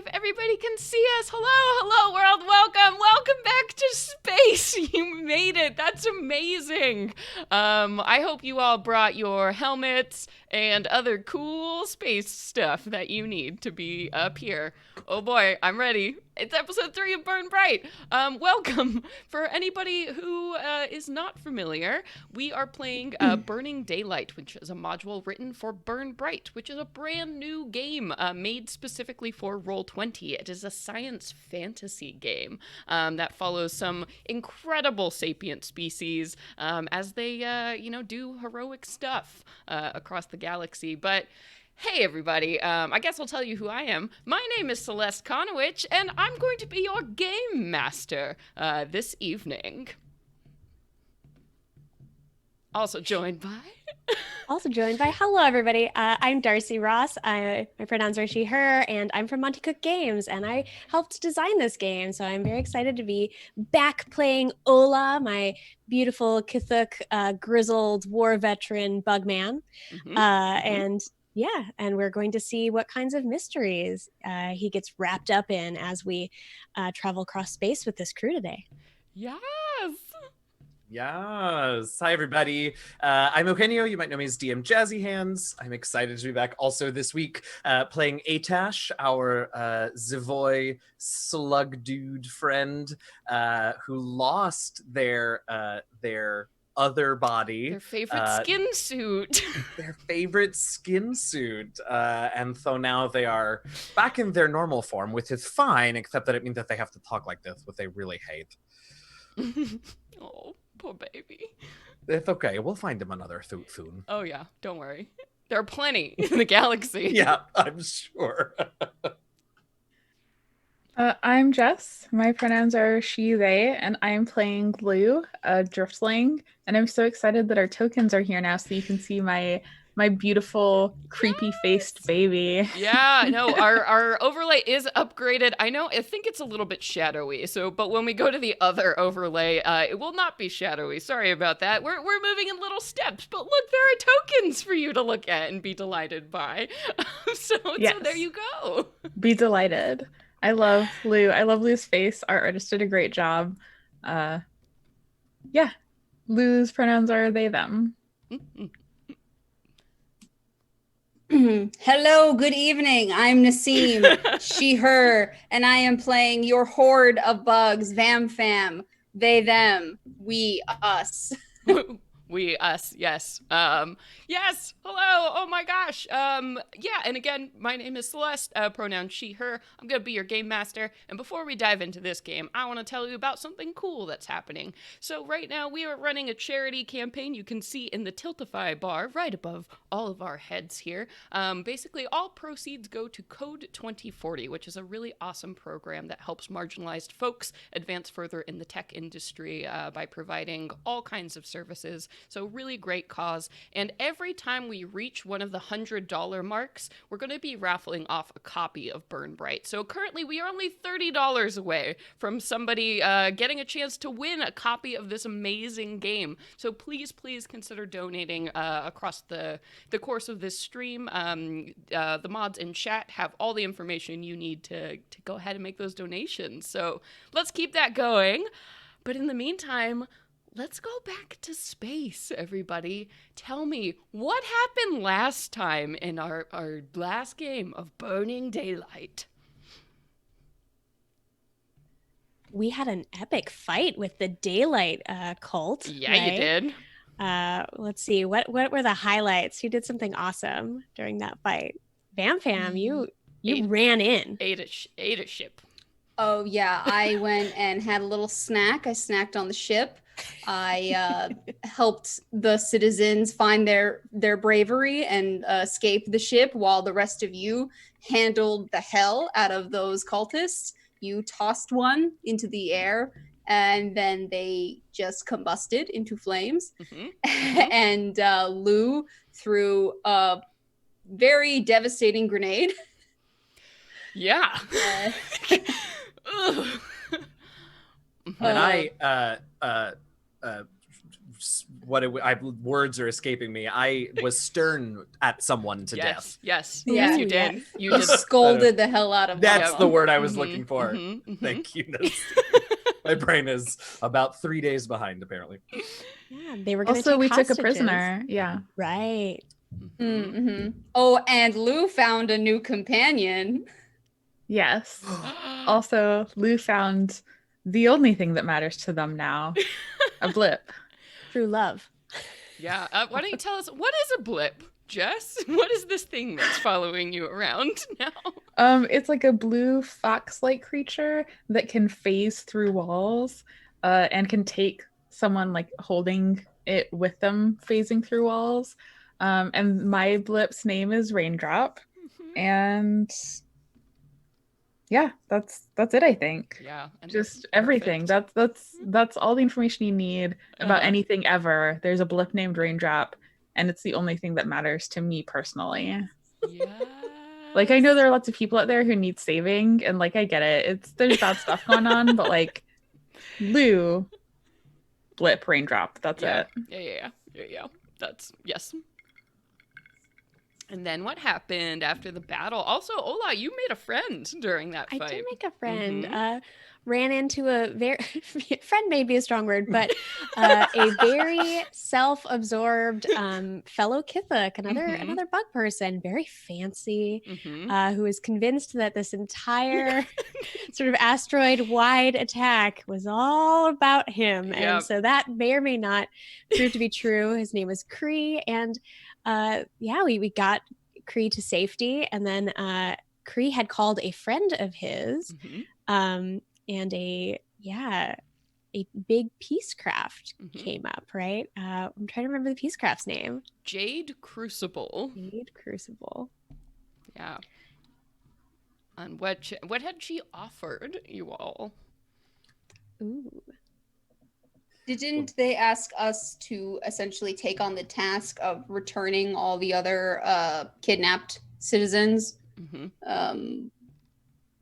if everybody can see us. Hello, world. Welcome back to space. You made it. That's amazing. I hope you all brought your helmets and other cool space stuff that you need to be up here. Oh boy, I'm ready. It's episode 3 of Burn Bryte. Welcome. For anybody who is not familiar, we are playing Burning Daylight, which is a module written for Burn Bryte, which is a brand new game made specifically for Roll20. It is a science fantasy game that follows some incredible sapient species as they, do heroic stuff across the galaxy. But hey everybody, I guess I'll tell you who I am. My name is Celeste Conowitch, and I'm going to be your game master this evening. Also joined by... Hello everybody, I'm Darcy Ross. My pronouns are she, her, and I'm from Monty Cook Games, and I helped design this game, so I'm very excited to be back playing Ola, my beautiful Kithuk grizzled war veteran bugman. And we're going to see what kinds of mysteries he gets wrapped up in as we travel across space with this crew today. Yes! Yes. Hi, everybody. I'm Eugenio. You might know me as DM Jazzy Hands. I'm excited to be back also this week playing Atash, our Zavoy slug dude friend who lost their other body. Their favorite skin suit. Their favorite skin suit. And so now they are back in their normal form, which is fine, except that it means that they have to talk like this, which they really hate. Oh, poor baby. It's okay. We'll find him another suit soon. Oh, yeah. Don't worry. There are plenty in the galaxy. Yeah, I'm sure. I'm Jess. My pronouns are she, they, and I'm playing Lou, a driftling. And I'm so excited that our tokens are here now so you can see my beautiful, creepy-faced baby. Yeah, no, our overlay is upgraded. I think it's a little bit shadowy, but when we go to the other overlay, it will not be shadowy. Sorry about that. We're moving in little steps, but look, there are tokens for you to look at and be delighted by. So there you go. Be delighted. I love Lou. I love Lou's face. Our artist did a great job. Lou's pronouns are they, them. Hello, good evening. I'm Naseem, she, her, and I am playing your horde of bugs, Vam Fam, they, them, we, us. We, us, yes. Yes, hello, oh my gosh. And again, my name is Celeste, pronoun she, her. I'm gonna be your game master, and before we dive into this game, I want to tell you about something cool that's happening. So right now, we are running a charity campaign you can see in the Tiltify bar right above all of our heads here. Basically, all proceeds go to Code 2040, which is a really awesome program that helps marginalized folks advance further in the tech industry by providing all kinds of services. So really great cause. And every time we reach one of the $100 marks, we're going to be raffling off a copy of Burn Bryte. So currently we are only $30 away from somebody getting a chance to win a copy of this amazing game. So please consider donating across the course of this stream. The mods in chat have all the information you need to go ahead and make those donations. So let's keep that going. But in the meantime, let's go back to space, everybody. Tell me, what happened last time in our last game of Burning Daylight? We had an epic fight with the Daylight cult. Yeah, right? You did. Let's see, what were the highlights? You did something awesome during that fight. Vam Fam, you ran in. Ate a ship. Oh, yeah, I went and had a little snack. I snacked on the ship. I helped the citizens find their bravery and escape the ship while the rest of you handled the hell out of those cultists. You tossed one into the air and then they just combusted into flames. And Lou threw a very devastating grenade. Yeah. And I words are escaping me. I was stern at someone to death. Yes, Yeah. yes, you did. Yes. You You did. scolded the hell out of That's one the of them. word I was looking for. Mhm. Thank you. My brain is about 3 days behind, apparently. Yeah, they were going to Also, take we took a hostages. prisoner. Yeah. Right. Mm-hmm. Oh, and Lou found a new companion. Yes. Also, Lou found the only thing that matters to them now, a blip. True love. Yeah. Why don't you tell us, what is a blip, Jess? What is this thing that's following you around now? It's like a blue fox-like creature that can phase through walls, and can take someone like holding it with them, phasing through walls. And my blip's name is Raindrop, and yeah, that's it. I think. Yeah. And Just everything. perfect. That's all the information you need about Uh-huh. anything ever. There's a blip named Raindrop, and it's the only thing that matters to me personally. Yes. Like, I know there are lots of people out there who need saving, and like I get it. There's bad stuff going on, but like Lou, blip, Raindrop, that's it. Yeah. That's, yes. And then what happened after the battle? Also, Ola, you made a friend during that I fight. did make a friend. Mhm. Ran into a very friend may be a strong word, but a very self-absorbed fellow Kithuk, another bug person, very fancy, Mhm. who was convinced that this entire sort of asteroid-wide attack was all about him, Yep. and so that may or may not prove to be true. His name was Cree, and we got Cree to safety, and then Cree had called a friend of his. Mhm. And a big peacecraft Mhm. came up, right? I'm trying to remember the peacecraft's name. Jade Crucible. Jade Crucible. Yeah. And what had she offered you all? Ooh. Didn't they ask us to essentially take on the task of returning all the other kidnapped citizens? Mhm.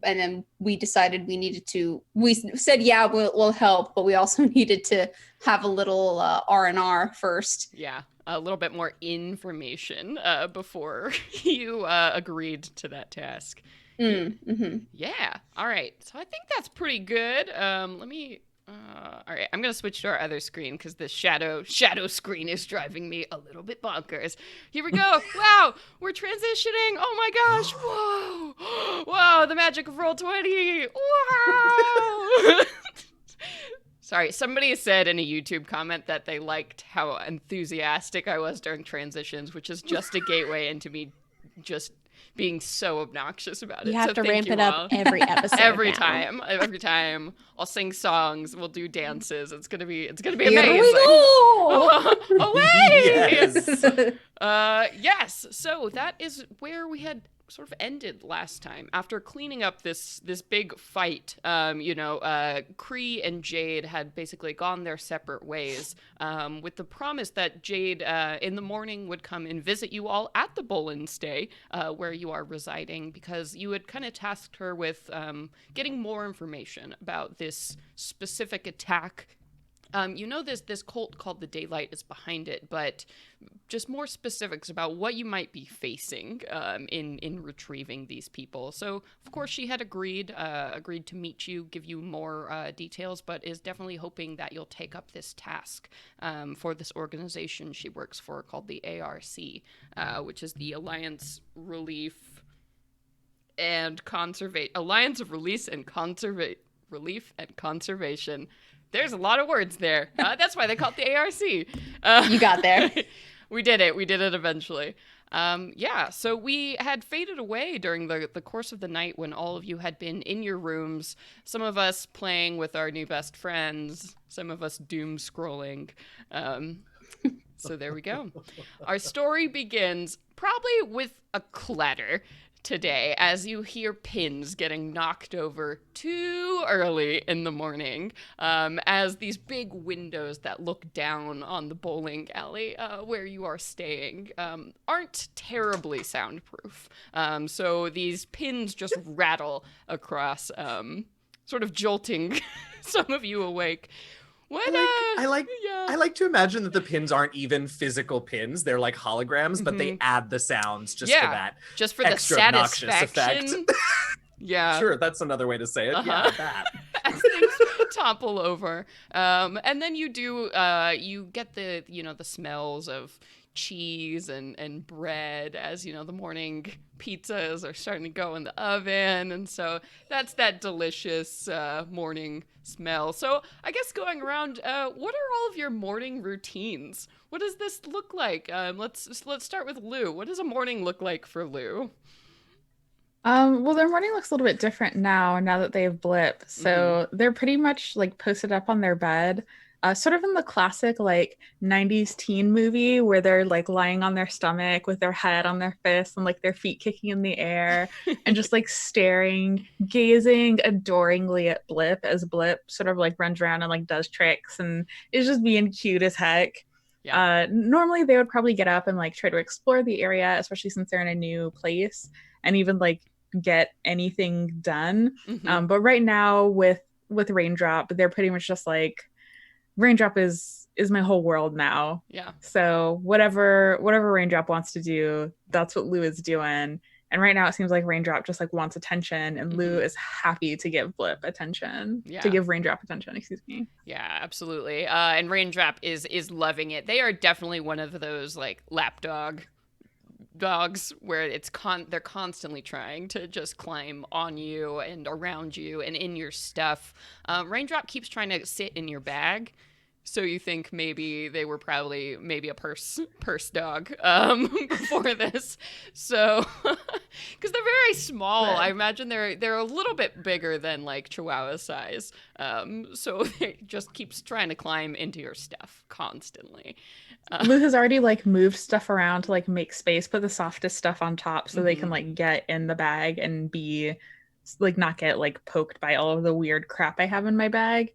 And then we decided we said, yeah, we'll help, but we also needed to have a little R&R first. Yeah, a little bit more information before you agreed to that task. Mm-hmm. Yeah. All right. So I think that's pretty good. Let me. All right. I'm gonna switch to our other screen because the shadow screen is driving me a little bit bonkers. Here we go. Wow, we're transitioning. Oh my gosh. Whoa. Wow. The magic of Roll20. Wow. Sorry, somebody said in a YouTube comment that they liked how enthusiastic I was during transitions, which is just a gateway into me just being so obnoxious about it. You have So to thank ramp you it all. up every episode. Every now. time. I'll sing songs, we'll do dances. It's gonna be Here amazing. we go! Away! Yes. Yes. So that is where we had sort of ended last time after cleaning up this big fight. Cree and Jade had basically gone their separate ways, with the promise that Jade in the morning would come and visit you all at the Bolin Stay, where you are residing, because you had kind of tasked her with getting more information about this specific attack. This cult called the Daylight is behind it, but just more specifics about what you might be facing in retrieving these people. So, of course, she had agreed to meet you, give you more details, but is definitely hoping that you'll take up this task for this organization she works for called the ARC, which is the Alliance of Release and Conservation. There's a lot of words there. That's why they call it the ARC. You got there. We did it. We did it eventually. So we had faded away during the course of the night when all of you had been in your rooms. Some of us playing with our new best friends. Some of us doom scrolling. So there we go. Our story begins probably with a clatter today as you hear pins getting knocked over too early in the morning, as these big windows that look down on the bowling alley where you are staying aren't terribly soundproof. So these pins just rattle across, sort of jolting some of you awake. What? I like to imagine that the pins aren't even physical pins; they're like holograms, but they add the sounds just for that, just for the extra obnoxious satisfaction. effect. Yeah. Sure, that's another way to say it. Yeah, that. As things topple over, and then you do you get the the smells of cheese and bread as the morning pizzas are starting to go in the oven, and so that's that delicious morning smell. So I guess going around, what are all of your morning routines? What does this look like? Let's start with Lou. What does a morning look like for Lou? Well, their morning looks a little bit different now that they have blip. So they're pretty much like posted up on their bed, sort of in the classic like 90s teen movie where they're like lying on their stomach with their head on their fists and like their feet kicking in the air and just like staring, gazing adoringly at Blip as Blip sort of like runs around and like does tricks and is just being cute as heck. Yeah. Normally they would probably get up and like try to explore the area, especially since they're in a new place, and even like get anything done. But right now with Raindrop, they're pretty much just like, Raindrop is my whole world now. Yeah. So whatever Raindrop wants to do, that's what Lou is doing. And right now it seems like Raindrop just like wants attention, and Lou is happy to give Blip attention. Yeah. To give Raindrop attention, excuse me. Yeah, absolutely. And Raindrop is loving it. They are definitely one of those like dogs where they're constantly trying to just climb on you and around you and in your stuff. Raindrop keeps trying to sit in your bag, so you think maybe they were probably a purse dog before this. So because they're very small, I imagine they're a little bit bigger than like Chihuahua size. So it just keeps trying to climb into your stuff constantly. Lou has already like moved stuff around to like make space, put the softest stuff on top so they can like get in the bag and be like not get like poked by all of the weird crap I have in my bag.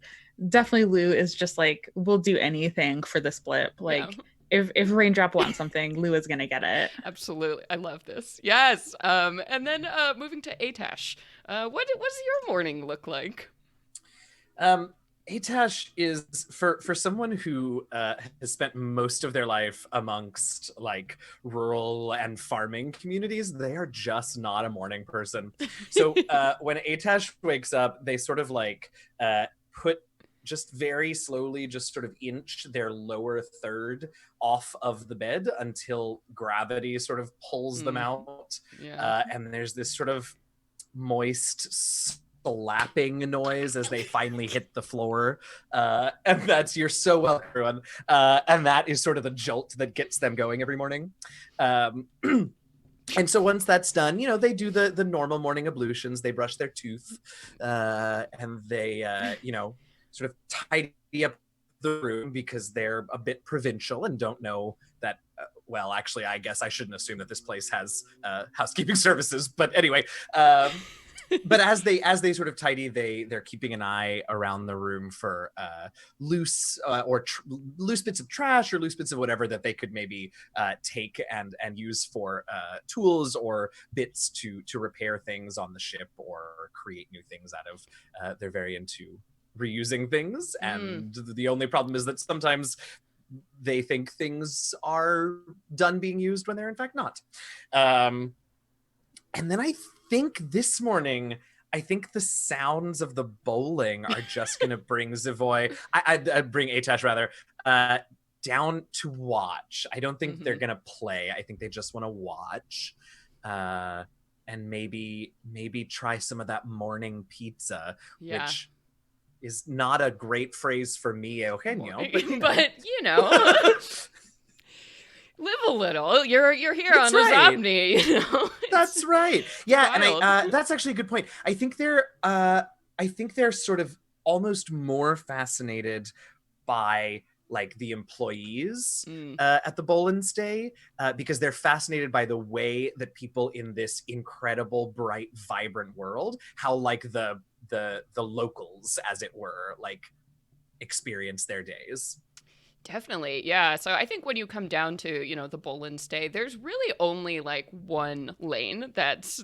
Definitely Lou is just like, we'll do anything for this Blip. Like if Raindrop wants something, Lou is gonna get it. Absolutely. I love this. Yes. And then moving to Atash. What does your morning look like? Atash is for someone who has spent most of their life amongst like rural and farming communities. They are just not a morning person. So when Atash wakes up, they sort of like put just very slowly, just sort of inch their lower third off of the bed until gravity sort of pulls them out. Yeah. And there's this sort of moist slapping noise as they finally hit the floor, and that's, you're so welcome, everyone. And that is sort of the jolt that gets them going every morning. And so once that's done, they do the normal morning ablutions. They brush their tooth, and they sort of tidy up the room because they're a bit provincial and don't know that well, actually, I guess I shouldn't assume that this place has housekeeping services, but anyway. But as they sort of tidy, they're keeping an eye around the room for loose loose bits of trash or loose bits of whatever that they could maybe take and use for tools or bits to repair things on the ship or create new things out of. They're very into reusing things, and the only problem is that sometimes they think things are done being used when they're in fact not. And then I think this morning, the sounds of the bowling are just going to bring Zavoy, I'd bring Atash rather, down to watch. I don't think they're going to play. I think they just want to watch, and maybe try some of that morning pizza, which is not a great phrase for me, Eugenio, but live a little. You're here on the Omni. That's right. Yeah, and that's actually a good point. I think they're sort of almost more fascinated by like the employees at the Bolin Stay, because they're fascinated by the way that people in this incredible, bright, vibrant world, how like the locals, as it were, like experience their days. Definitely, yeah. So I think when you come down to, the Bolin Stay, there's really only like one lane that's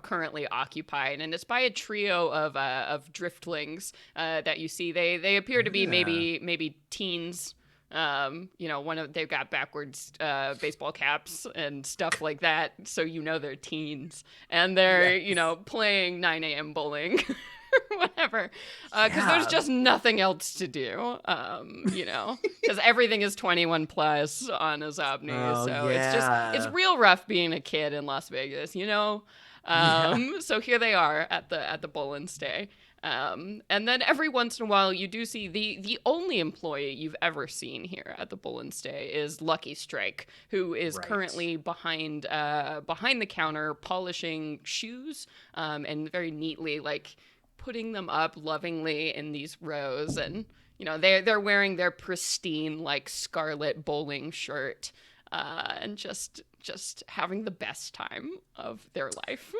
currently occupied, and it's by a trio of driftlings that you see. They appear to be maybe teens. They've got backwards baseball caps and stuff like that, so they're teens, and they're playing 9 a.m. bowling. Whatever, because there's just nothing else to do, because everything is 21 plus on Azabni, it's real rough being a kid in Las Vegas, So here they are at the Bull and Stay, and then every once in a while you do see the only employee you've ever seen here at the Bull and Stay is Lucky Strike, who is currently behind the counter polishing shoes, and very neatly putting them up lovingly in these rows, and they're wearing their pristine scarlet bowling shirt, and just having the best time of their life.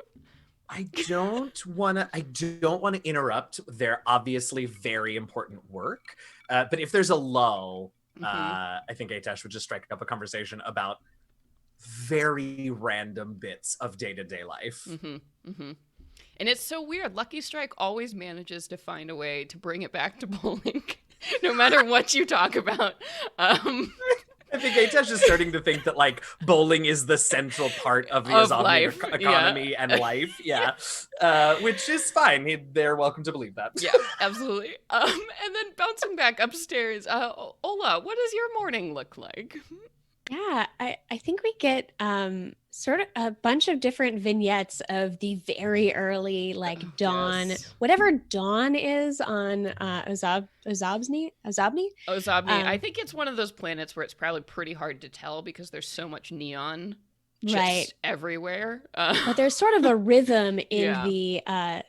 I don't want to interrupt their obviously very important work, but if there's a lull, I think Atash would just strike up a conversation about very random bits of day-to-day life. And it's so weird. Lucky Strike always manages to find a way to bring it back to bowling, no matter what you talk about. I think Atash is starting to think that bowling is the central part of the Azabni economy and life. Yeah. Which is fine. They're welcome to believe that. Yeah, absolutely. And then bouncing back upstairs, Ola, what does your morning look like? Yeah, I think we get sort of a bunch of different vignettes of the very early dawn, whatever dawn is on Azabni. I think it's one of those planets where it's probably pretty hard to tell because there's so much neon just everywhere. But there's sort of a rhythm in the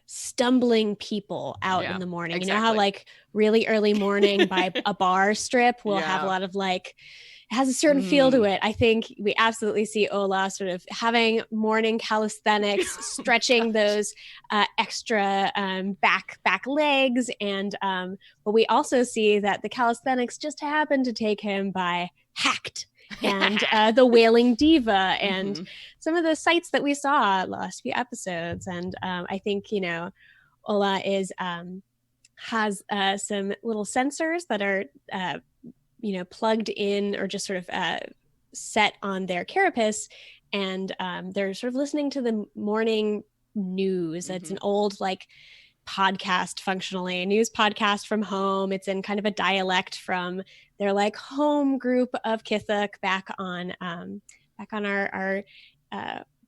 stumbling people out in the morning. Exactly. You know how really early morning by a bar strip will have a lot of it has a certain feel to it. I think we absolutely see Ola sort of having morning calisthenics, stretching those extra back legs, and but we also see that the calisthenics just happen to take him by Hacked and the Wailing Diva and some of the sites that we saw last few episodes. And I think Ola has some little sensors that are plugged in or just sort of set on their carapace, and they're sort of listening to the morning news. It's an old podcast, functionally a news podcast from home. It's in kind of a dialect from their home group of Kithuk back on our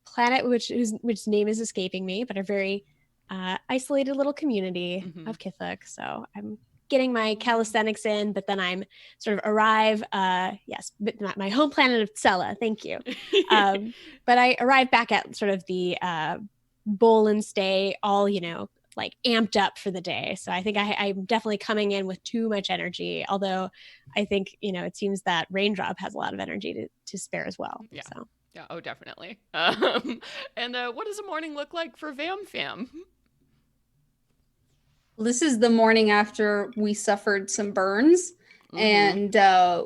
planet, which name is escaping me, but a very isolated little community of Kithuk. So I'm getting my calisthenics in, but then I'm sort of arrive, but my home planet of Tsela, thank you. But I arrive back at sort of the Bowl and Stay, all, amped up for the day. So I think I'm definitely coming in with too much energy, although I think, it seems that Raindrop has a lot of energy to spare as well. Yeah. So. Yeah, oh, definitely. And what does a morning look like for Vam Fam? This is the morning after we suffered some burns, and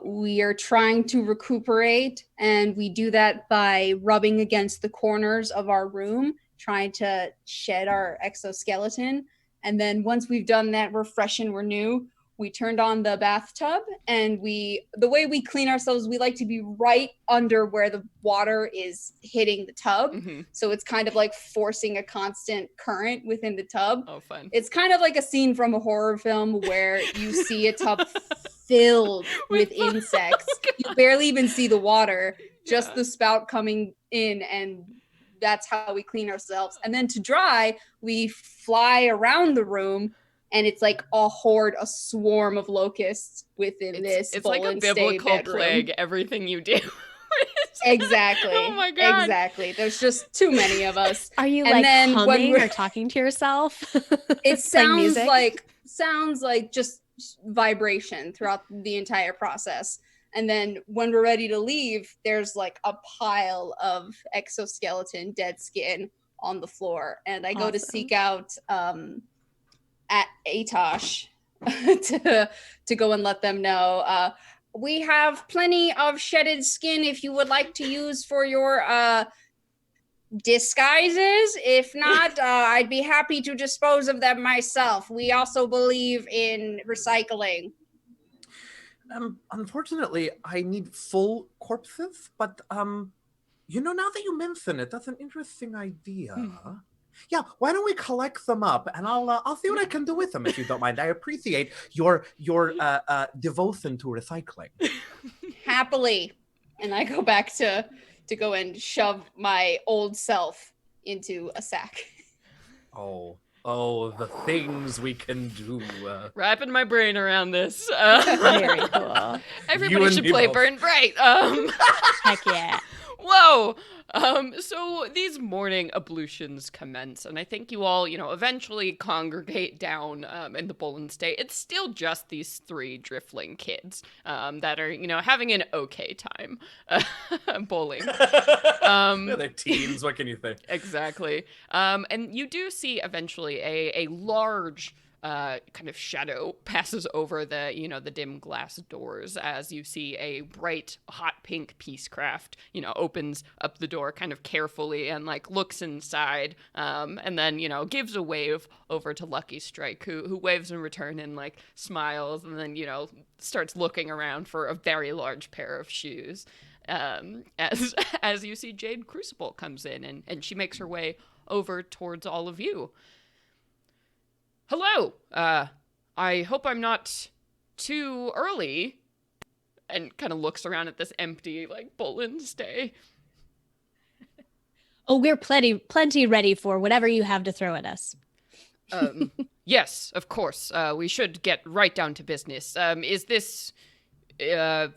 we are trying to recuperate, and we do that by rubbing against the corners of our room, trying to shed our exoskeleton. And then once we've done that, we're fresh and we're new. We turned on the bathtub, and the way we clean ourselves, we like to be right under where the water is hitting the tub. So it's kind of like forcing a constant current within the tub. Oh, fun. It's kind of like a scene from a horror film where you see a tub filled with insects. You barely even see the water, just the spout coming in, and that's how we clean ourselves. And then to dry, we fly around the room, and it's like a swarm of locusts within this. It's like a biblical plague, everything you do. Exactly. Oh my God. Exactly. There's just too many of us. Are you humming or talking to yourself? It sounds like just vibration throughout the entire process. And then when we're ready to leave, there's a pile of exoskeleton dead skin on the floor. And I go to seek out at Atash to go and let them know we have plenty of shedded skin if you would like to use for your disguises. If not, I'd be happy to dispose of them myself. We also believe in recycling. Unfortunately, I need full corpses, but now that you mention it, that's an interesting idea. Yeah, why don't we collect them up, and I'll see what I can do with them, if you don't mind. I appreciate your devotion to recycling. Happily. And I go back to go and shove my old self into a sack. Oh, the things we can do. Wrapping my brain around this. Very cool. Everybody should play Burn Bryte. Heck yeah. Whoa! So these morning ablutions commence, and I think you all, eventually congregate down in the Bolin State. It's still just these 3 driftling kids that are, having an okay time bowling. They're teens, what can you think? Exactly. And you do see eventually a large kind of shadow passes over the dim glass doors as you see a bright, hot pink peacecraft, opens up the door kind of carefully and looks inside, and then, gives a wave over to Lucky Strike, who waves in return and smiles and then, starts looking around for a very large pair of shoes. As you see Jade Crucible comes in and she makes her way over towards all of you. Hello, I hope I'm not too early, and kind of looks around at this empty, Bolin stay. Oh, we're plenty ready for whatever you have to throw at us. Yes, of course, we should get right down to business. Is there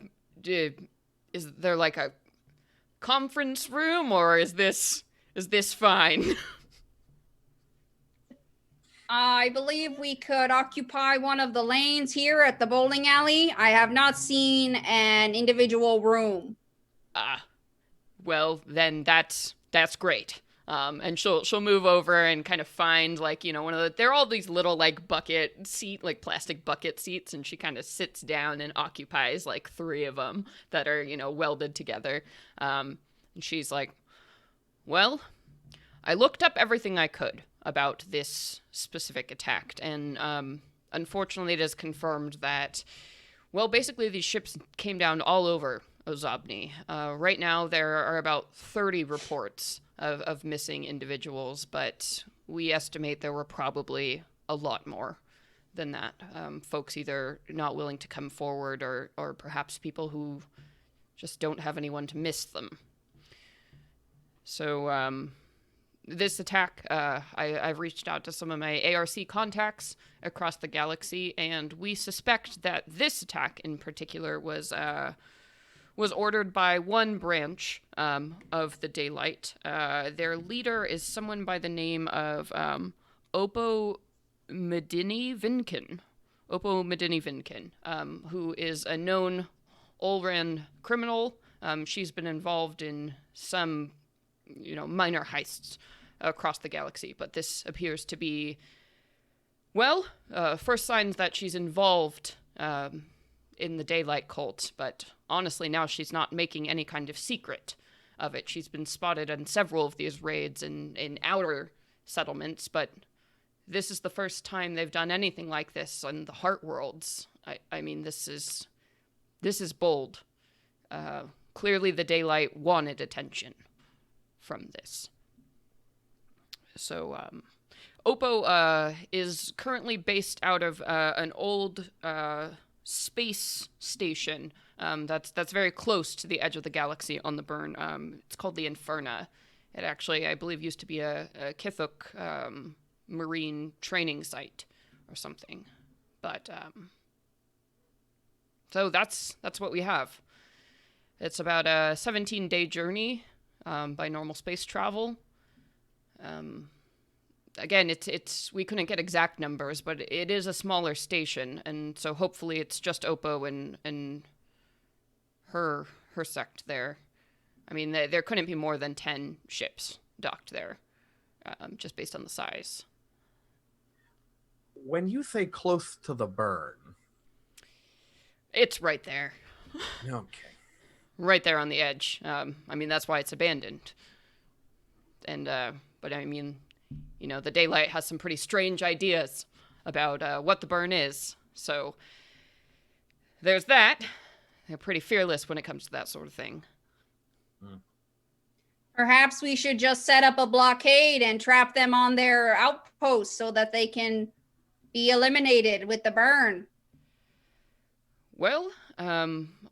a conference room, or is this fine? I believe we could occupy one of the lanes here at the bowling alley. I have not seen an individual room. Well, then that's great. And she'll move over and kind of find one of the, they're all these little bucket seat, plastic bucket seats, and she kind of sits down and occupies 3 of them that are, welded together. And she's like, well, I looked up everything I could about this specific attack, and unfortunately it is confirmed that, well, basically these ships came down all over Ozobni. Right now there are about 30 reports of missing individuals, but we estimate there were probably a lot more than that. Folks either not willing to come forward or perhaps people who just don't have anyone to miss them. So, this attack, I've reached out to some of my ARC contacts across the galaxy, and we suspect that this attack in particular was ordered by one branch of the Daylight. Their leader is someone by the name of Oppo Medini Vinkin, who is a known Olran criminal. She's been involved in some minor heists across the galaxy, but this appears to be, well, first signs that she's involved in the Daylight cult, but honestly now she's not making any kind of secret of it. She's been spotted on several of these raids in outer settlements, but this is the first time they've done anything like this on the Heart Worlds. I mean, this is bold. Clearly the Daylight wanted attention from this. So, Oppo is currently based out of an old space station that's very close to the edge of the galaxy on the Burn. It's called the Inferna. It actually, I believe, used to be a Kithuk marine training site or something. But so that's what we have. It's about a 17-day journey by normal space travel. Again, it's we couldn't get exact numbers, but it is a smaller station, and so hopefully it's just Oppo and her sect there. I mean, there couldn't be more than 10 ships docked there, just based on the size. When you say close to the burn, it's right there. Okay. Right there on the edge. I mean, that's why it's abandoned. But I mean, the Daylight has some pretty strange ideas about what the burn is. So there's that. They're pretty fearless when it comes to that sort of thing. Perhaps we should just set up a blockade and trap them on their outpost so that they can be eliminated with the burn. Well,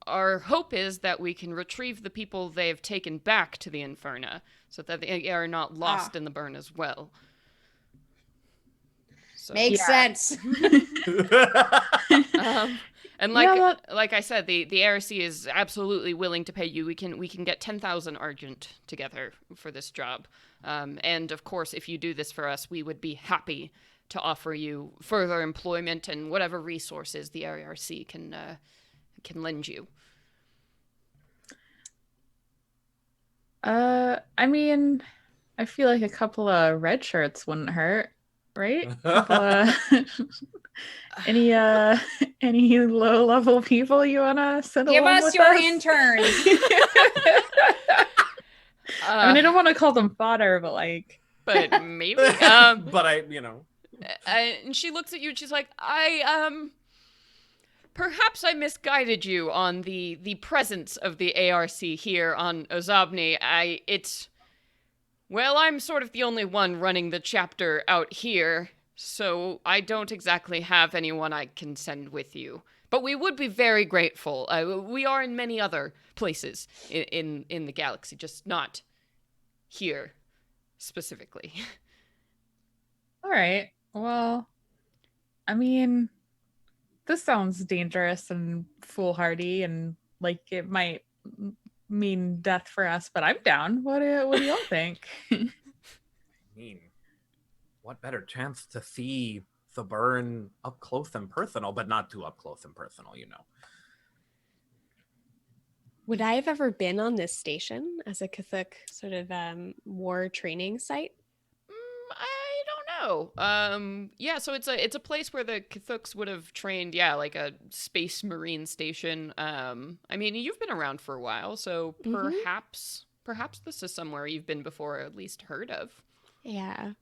our hope is that we can retrieve the people they've taken back to the Inferna so that they are not lost in the burn as well. So, Makes sense. And like I said, the ARC is absolutely willing to pay you. We can get 10,000 Argent together for this job. And of course, if you do this for us, we would be happy to offer you further employment and whatever resources the ARC can lend you. I mean, I feel like a couple of red shirts wouldn't hurt, right? Any low level people you wanna send Give along us with your us? interns. I mean, I don't want to call them fodder, but but maybe. But and she looks at you and she's like, perhaps I misguided you on the presence of the ARC here on Ozobni. I'm sort of the only one running the chapter out here, so I don't exactly have anyone I can send with you. But we would be very grateful. We are in many other places in the galaxy, just not here specifically. all right. Well, I mean, this sounds dangerous and foolhardy and like it might mean death for us, but I'm down. What do y'all think? I mean, what better chance to see the burn up close and personal, but not too up close and personal, Would I have ever been on this station as a Cthulhu sort of war training site? I don't know. Yeah, so it's a place where the Cthulhu's would have trained, like a space marine station. I mean, you've been around for a while, so perhaps this is somewhere you've been before or at least heard of. Yeah.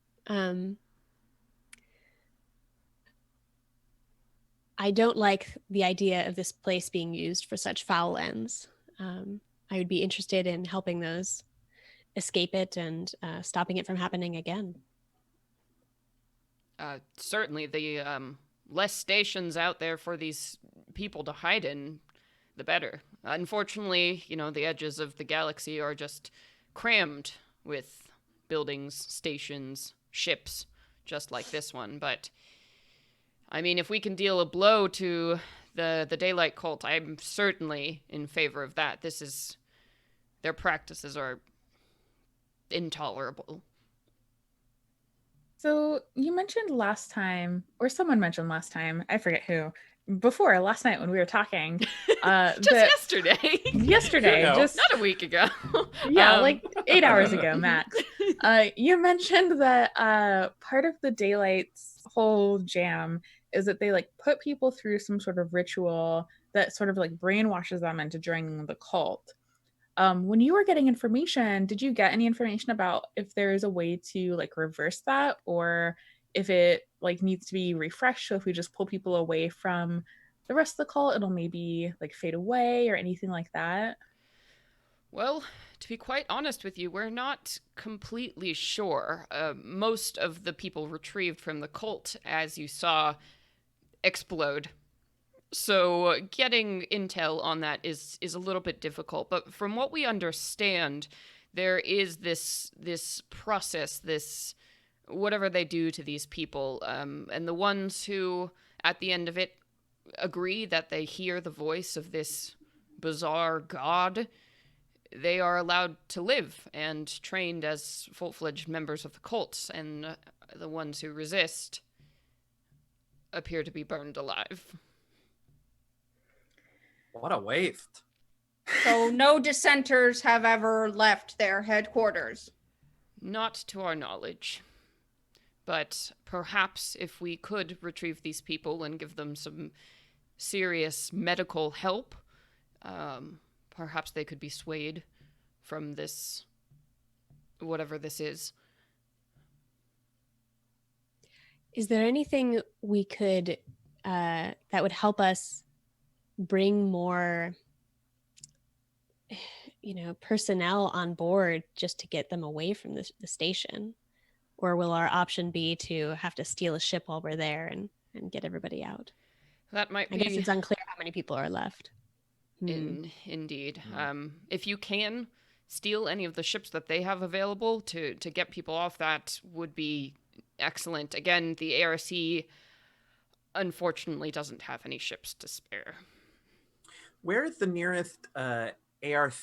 I don't like the idea of this place being used for such foul ends. I would be interested in helping those escape it and stopping it from happening again. Certainly, the less stations out there for these people to hide in, the better. Unfortunately, the edges of the galaxy are just crammed with buildings, stations, ships, just like this one. But, I mean, if we can deal a blow to the Daylight cult, I'm certainly in favor of that. Their practices are intolerable. So you mentioned last time, or someone mentioned last time, I forget who, before last night when we were talking. Just yesterday. Yesterday, just not a week ago. like 8 hours ago, max. You mentioned that part of the Daylight's whole jam is that they put people through some sort of ritual that sort of brainwashes them into joining the cult. When you were getting information, did you get any information about if there is a way to reverse that, or if it needs to be refreshed? So if we just pull people away from the rest of the cult, it'll maybe fade away or anything like that? Well, to be quite honest with you, we're not completely sure. Most of the people retrieved from the cult, as you saw, explode. So getting intel on that is a little bit difficult. But from what we understand, there is this process, this whatever they do to these people, and the ones who, at the end of it, agree that they hear the voice of this bizarre god, they are allowed to live and trained as full-fledged members of the cults, and the ones who resist appear to be burned alive. What a waste. So no dissenters have ever left their headquarters? Not to our knowledge. But perhaps if we could retrieve these people and give them some serious medical help, perhaps they could be swayed from this whatever this is. Is there anything we could that would help us bring more, personnel on board just to get them away from the station? Or will our option be to have to steal a ship while we're there and get everybody out? That might be. I guess it's unclear how many people are left. Indeed. If you can steal any of the ships that they have available to get people off, that would be excellent. Again, the ARC unfortunately doesn't have any ships to spare. Where is the nearest ARC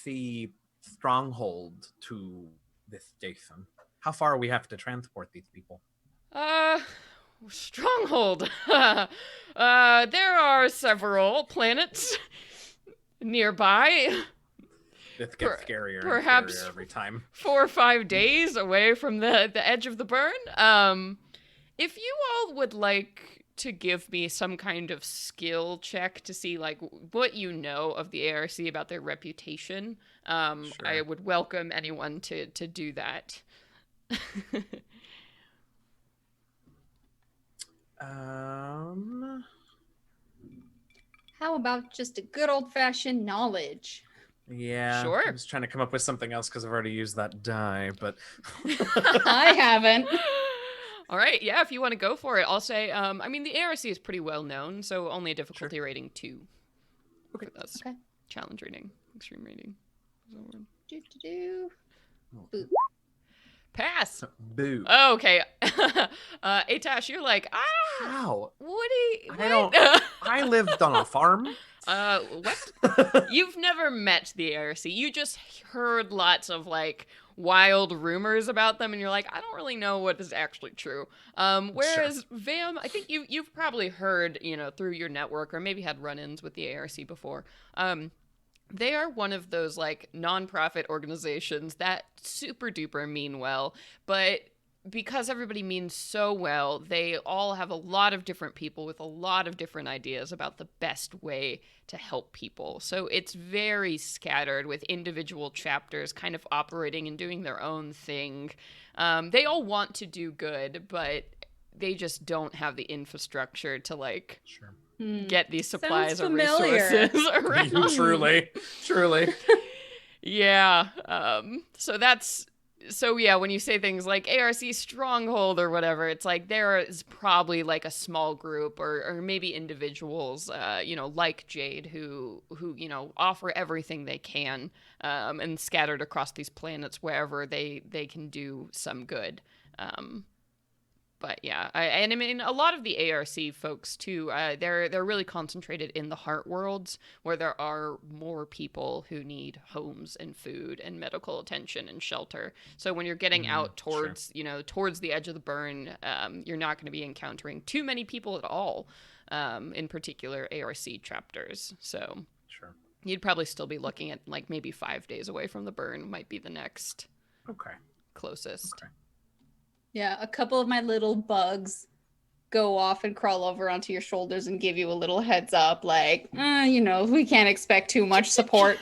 stronghold to this station? How far we have to transport these people? Stronghold. There are several planets nearby. This gets scarier perhaps and scarier every time. 4 or 5 days away from the edge of the burn. If you all would like to give me some kind of skill check to see like what you know of the ARC about their reputation, Sure. I would welcome anyone to do that. How about just a good old-fashioned knowledge? Yeah, Sure. I was trying to come up with something else because I've already used that die, but I haven't. All right, yeah, if you want to go for it, I'll say, I mean, the ARC is pretty well known, so only a difficulty rating 2. Okay. That's Okay. challenge rating, extreme rating. Do. Pass. boo. Oh, okay. Atash, you're like, I don't. How? Woody. I don't- I lived on a farm. What? You've never met the ARC. You just heard lots of like wild rumors about them, and you're like, I don't really know what is actually true. Whereas Vam, I think you've probably heard, through your network or maybe had run-ins with the ARC before. They are one of those like nonprofit organizations that super duper mean well, but because everybody means so well, they all have a lot of different people with a lot of different ideas about the best way to help people. So it's very scattered with individual chapters kind of operating and doing their own thing. They all want to do good, but they just don't have the infrastructure to like get these supplies or resources around. Truly. Yeah. So yeah, when you say things like ARC stronghold or whatever, it's like there is probably like a small group or maybe individuals, like Jade who offer everything they can, and scattered across these planets wherever they can do some good. But yeah, I mean, a lot of the ARC folks too, they're really concentrated in the heart worlds where there are more people who need homes and food and medical attention and shelter. So when you're getting out towards, towards the edge of the burn, you're not going to be encountering too many people at all, in particular ARC chapters. So you'd probably still be looking at like maybe 5 days away from the burn might be the next closest. Okay. Yeah, a couple of my little bugs go off and crawl over onto your shoulders and give you a little heads up, like, we can't expect too much support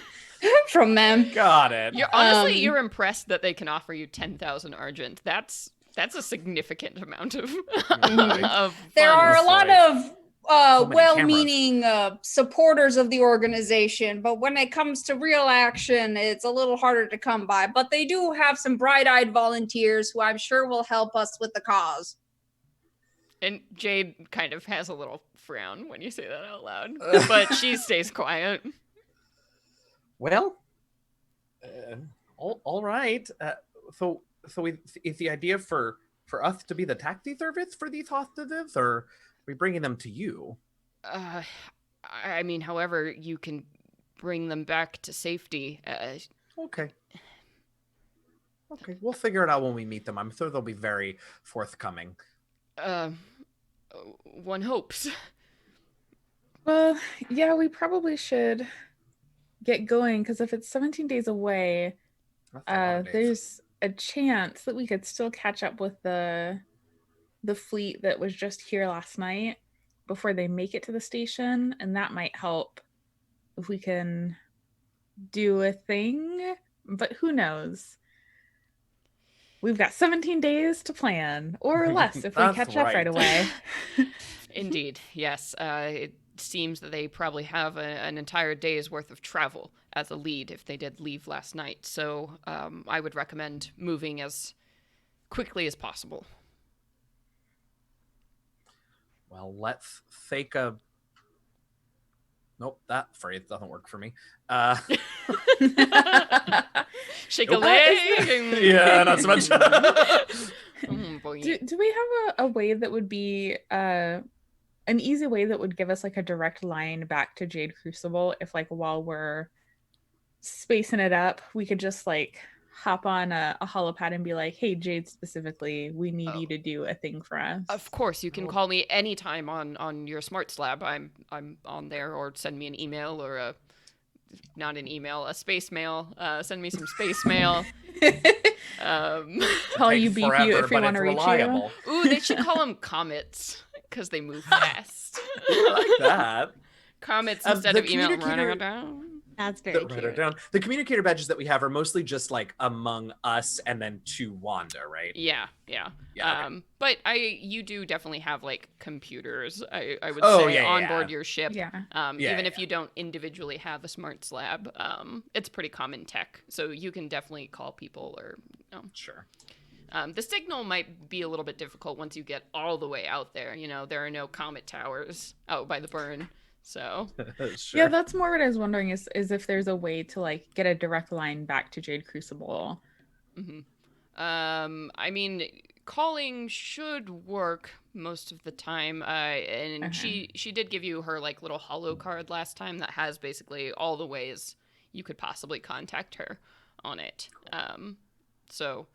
from them. Got it. You're impressed that they can offer you 10,000 Argent. That's a significant amount of of There are a lot of many well-meaning supporters of the organization, but when it comes to real action, it's a little harder to come by. But they do have some bright-eyed volunteers who I'm sure will help us with the cause. And Jade kind of has a little frown when you say that out loud, but she stays quiet. Well, all right. So is the idea for us to be the taxi service for these hostages, or are we bringing them to you? I mean, however you can bring them back to safety. Okay, we'll figure it out when we meet them. I'm sure they'll be very forthcoming. One hopes. Well, yeah, we probably should get going because if it's 17 days away, That's a lot of days. there's a chance that we could still catch up with the fleet that was just here last night before they make it to the station, and that might help if we can do a thing, but who knows? we've got 17 days to plan, or less if we That's catch up right right. away. Indeed, yes. It seems that they probably have an entire day's worth of travel as a lead if they did leave last night. So I would recommend moving as quickly as possible. Well, let's take a... Nope, that phrase doesn't work for me. Shake Nope. a leg. Yeah, not so much. Oh, boy. Do we have a way that would be an easy way that would give us like a direct line back to Jade Crucible if like while we're spacing it up, we could just like hop on a holopad and be like, hey, Jade specifically, we need you to do a thing for us. Of course, you can call me anytime on your smart slab. I'm on there, or send me an email or a space mail. Send me some space mail. Call you Take beep forever, you if we but want to it's reach reliable. Ooh, they should call them comets because they move fast. I like that. Comets Um, instead the of email communicator- running down. That's very Write cute. it down. The communicator badges that we have are mostly just like among us and then to Wanda, right? Yeah. Yeah, okay. But you do definitely have like computers. I would Oh, say yeah, on yeah. board your ship. Yeah. Yeah, Even if yeah. you don't individually have a smart slab, it's pretty common tech, so you can definitely call people or. Sure. The signal might be a little bit difficult once you get all the way out there. There are no comet towers out by the burn, so. Sure. Yeah, that's more what I was wondering is if there's a way to like get a direct line back to Jade Crucible. Mm-hmm. I mean, calling should work most of the time. And Okay. she did give you her like little holo card last time that has basically all the ways you could possibly contact her on it. So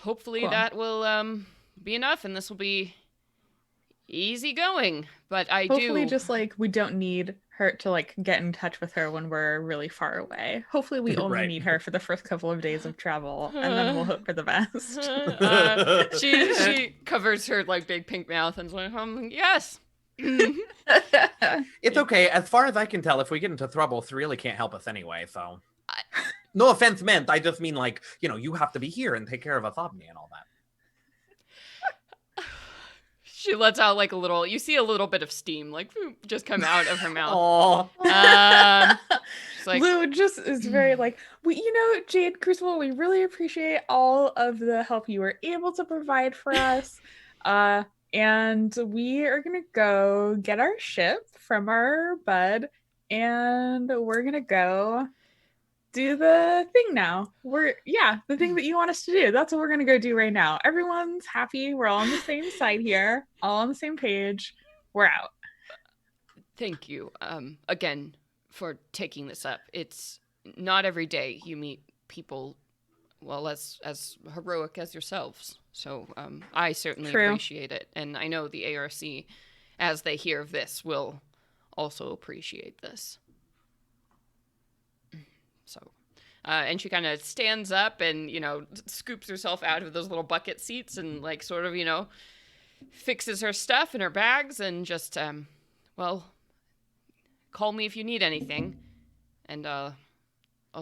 hopefully Cool. that will be enough, and this will be easy going. But I Hopefully do just like we don't need her to like get in touch with her when we're really far away. Hopefully we only Right. need her for the first couple of days of travel and then we'll hope for the best. she covers her like big pink mouth and is like, yes. It's okay. As far as I can tell, if we get into trouble, they really can't help us anyway, so. No offense meant. I just mean like, you have to be here and take care of Athobni and all that. She lets out like you see a little bit of steam like just come out of her mouth. Oh. She's like, Lou just is very like, Jade Crucible, we really appreciate all of the help you were able to provide for us. And we are going to go get our ship from our bud and we're going to go do the thing now. The thing that you want us to do. That's what we're going to go do right now. Everyone's happy. We're all on the same side here, all on the same page. We're out. thank you again for taking this up. It's not every day you meet people, well, as heroic as yourselves. So I certainly True. appreciate it. And I know the ARC, as they hear of this, will also appreciate this. So, and she kind of stands up and, scoops herself out of those little bucket seats and like sort of, fixes her stuff in her bags and just, call me if you need anything. And I'll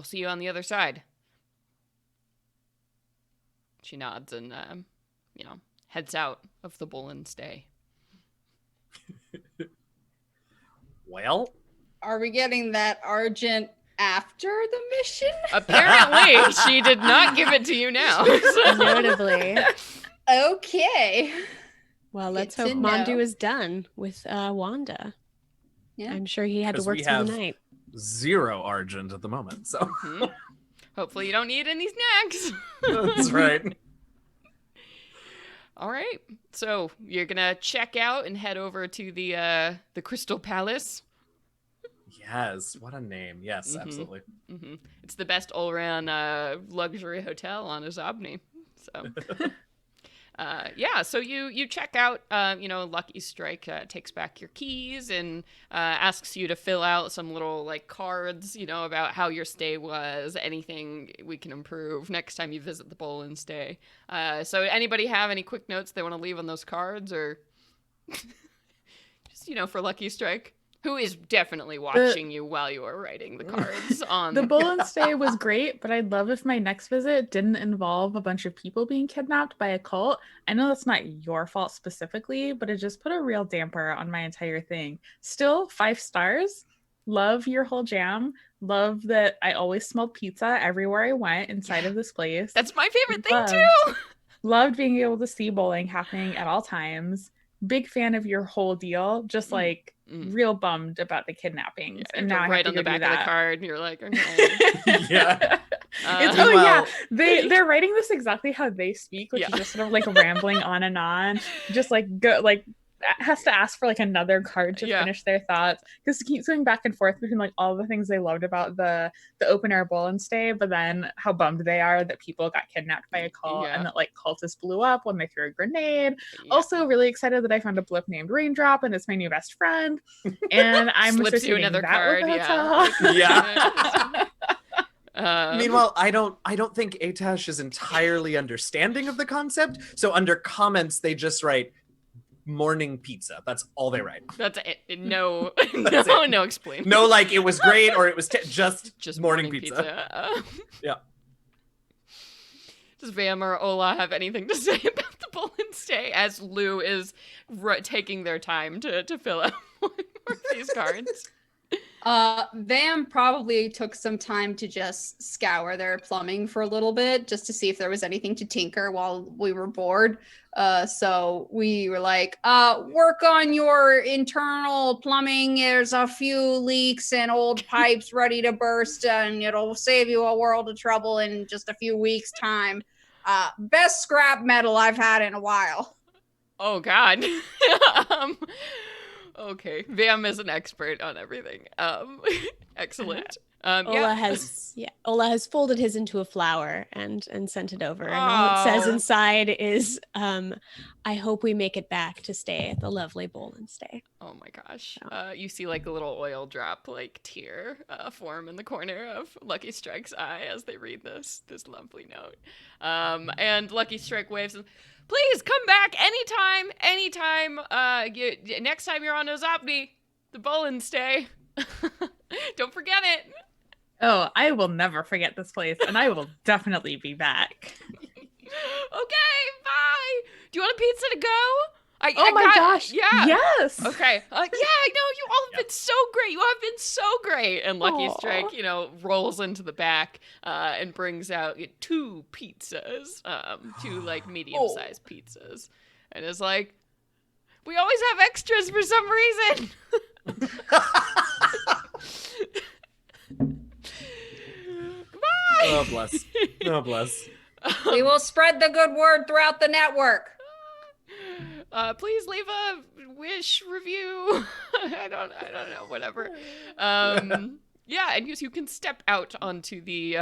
see you on the other side. She nods and, heads out of the Bullen stay. Well, Are we getting that Argent after the mission? Apparently, she did not give it to you now. So. Notably. Okay. Well, let's Good to hope Mandu know. is done with Wanda. Yeah. I'm sure he had to 'Cause work we through have- the night. 0 Argent at the moment, so. Mhm. Hopefully you don't need any snacks. That's right. All right. So you're gonna check out and head over to the Crystal Palace. Yes, what a name. Yes, Mhm. absolutely. Hmm. It's the best all-around luxury hotel on Azobni. So, so you check out. Lucky Strike takes back your keys and asks you to fill out some little like cards, about how your stay was, anything we can improve next time you visit the bowl and stay. So anybody have any quick notes they want to leave on those cards, or just for Lucky Strike? Who is definitely watching you while you are writing the cards on The Bull and Stay was great, but I'd love if my next visit didn't involve a bunch of people being kidnapped by a cult. I know that's not your fault specifically, but it just put a real damper on my entire thing. Still, 5 stars. Love your whole jam. Love that I always smelled pizza everywhere I went inside of this place. That's my favorite thing Loved- too. Loved being able to see bowling happening at all times. Big fan of your whole deal. Just like real bummed about the kidnappings. Yeah, and now I right have on to the go do back of the that. card, you're like, okay. Yeah. It's, Uh, oh yeah, Meanwhile- they're writing this exactly how they speak, which Yeah. is just sort of like rambling on and on. Just like go like has to ask for like another card to Yeah. finish their thoughts because it keeps going back and forth between like all the things they loved about the open air bowl and stay, but then how bummed they are that people got kidnapped by a cult Yeah. and that like cultists blew up when they threw a grenade. Yeah. Also really excited that I found a blip named Raindrop and it's my new best friend, and I'm Slips you associating another that card, with the yeah. hotel. Yeah. Meanwhile, I don't think Atash is entirely understanding of the concept. So under comments, they just write morning pizza. That's all they write. That's it. No, That's no, it. no explain. No, like it was great or it was Just morning pizza. Yeah. Does Vam or Ola have anything to say about the Bull and Stay as Lou is taking their time to fill out more of these cards? Vam probably took some time to just scour their plumbing for a little bit just to see if there was anything to tinker while we were bored. So we were like, work on your internal plumbing. There's a few leaks and old pipes ready to burst, and it'll save you a world of trouble in just a few weeks' time. Best scrap metal I've had in a while. Oh, God. Okay, Vam is an expert on everything. Excellent. Ola has folded his into a flower and sent it over. And all it says Oh. inside is, I hope we make it back to stay at the lovely Bowl and Stay. Oh my gosh. You see like a little oil drop like tear form in the corner of Lucky Strike's eye as they read this lovely note. And Lucky Strike waves and, please come back anytime. Next time you're on Ozopni, the Bowl and Stay. Don't forget it. Oh, I will never forget this place, and I will definitely be back. Okay, bye. Do you want a pizza to go? Oh my gosh. Yeah. Yes. Okay. Yeah, I know you all have been so great. You have been so great. And Lucky Aw. Strike, rolls into the back and brings out 2 pizzas, 2 like medium-sized pizzas, and is like, "We always have extras for some reason." Goodbye. Oh bless. Oh bless. We will spread the good word throughout the network. Please leave a wish review. I don't know, whatever. Yeah, and you can step out onto the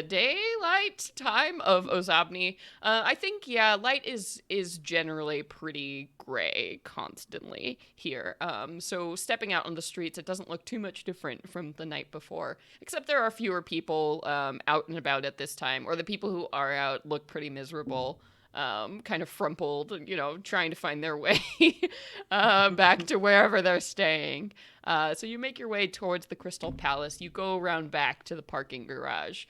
daylight time of Ozobni. I think light is generally pretty gray constantly here. So stepping out on the streets, it doesn't look too much different from the night before, except there are fewer people out and about at this time, or the people who are out look pretty miserable. Kind of frumpled, trying to find their way back to wherever they're staying. So you make your way towards the Crystal Palace. You go around back to the parking garage.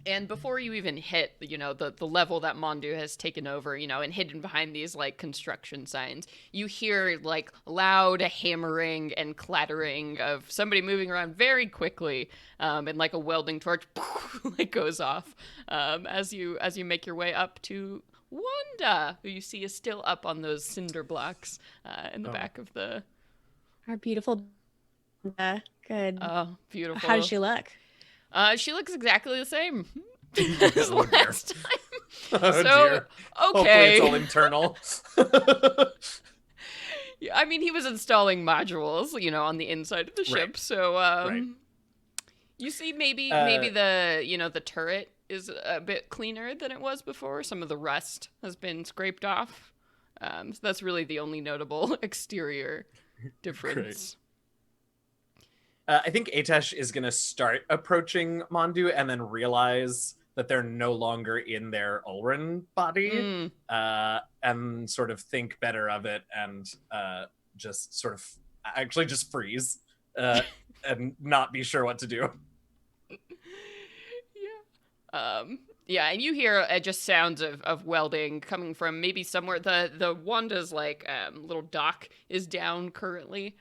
And before you even hit, the level that Mondu has taken over, and hidden behind these, like, construction signs, you hear, like, loud hammering and clattering of somebody moving around very quickly, and, like, a welding torch, like, goes off, as you make your way up to Wanda, who you see is still up on those cinder blocks, in the back of the... Our beautiful, good. Oh, beautiful. How does she look? She looks exactly the same as Oh, dear. last time. Oh, So, dear. Hopefully okay. it's all internal. Yeah, I mean, he was installing modules, on the inside of the ship. Right. So, Right. you see, maybe the turret is a bit cleaner than it was before. Some of the rust has been scraped off. So that's really the only notable exterior difference. I think Atesh is going to start approaching Mondu and then realize that they're no longer in their Ulrin body, and sort of think better of it and just sort of actually just freeze and not be sure what to do. Yeah, and you hear just sounds of welding coming from maybe somewhere. The Wanda's like little dock is down currently.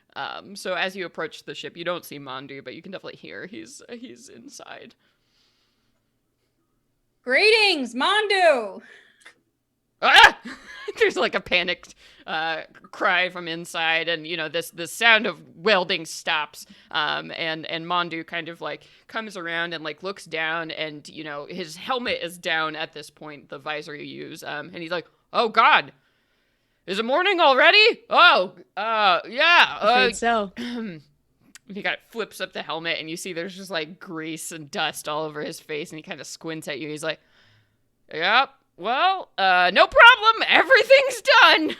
So as you approach the ship, you don't see Mandu, but you can definitely hear he's inside. Greetings, Mandu. Ah! There's like a panicked cry from inside, and this sound of welding stops. And Mandu kind of like comes around and like looks down, and his helmet is down at this point, the visor you use. And he's like, "Oh God, is it morning already? Oh, yeah." Afraid so. He kind of flips up the helmet, and you see there's just like grease and dust all over his face, and he kind of squints at you. He's like, "Yep. Well, no problem. Everything's done.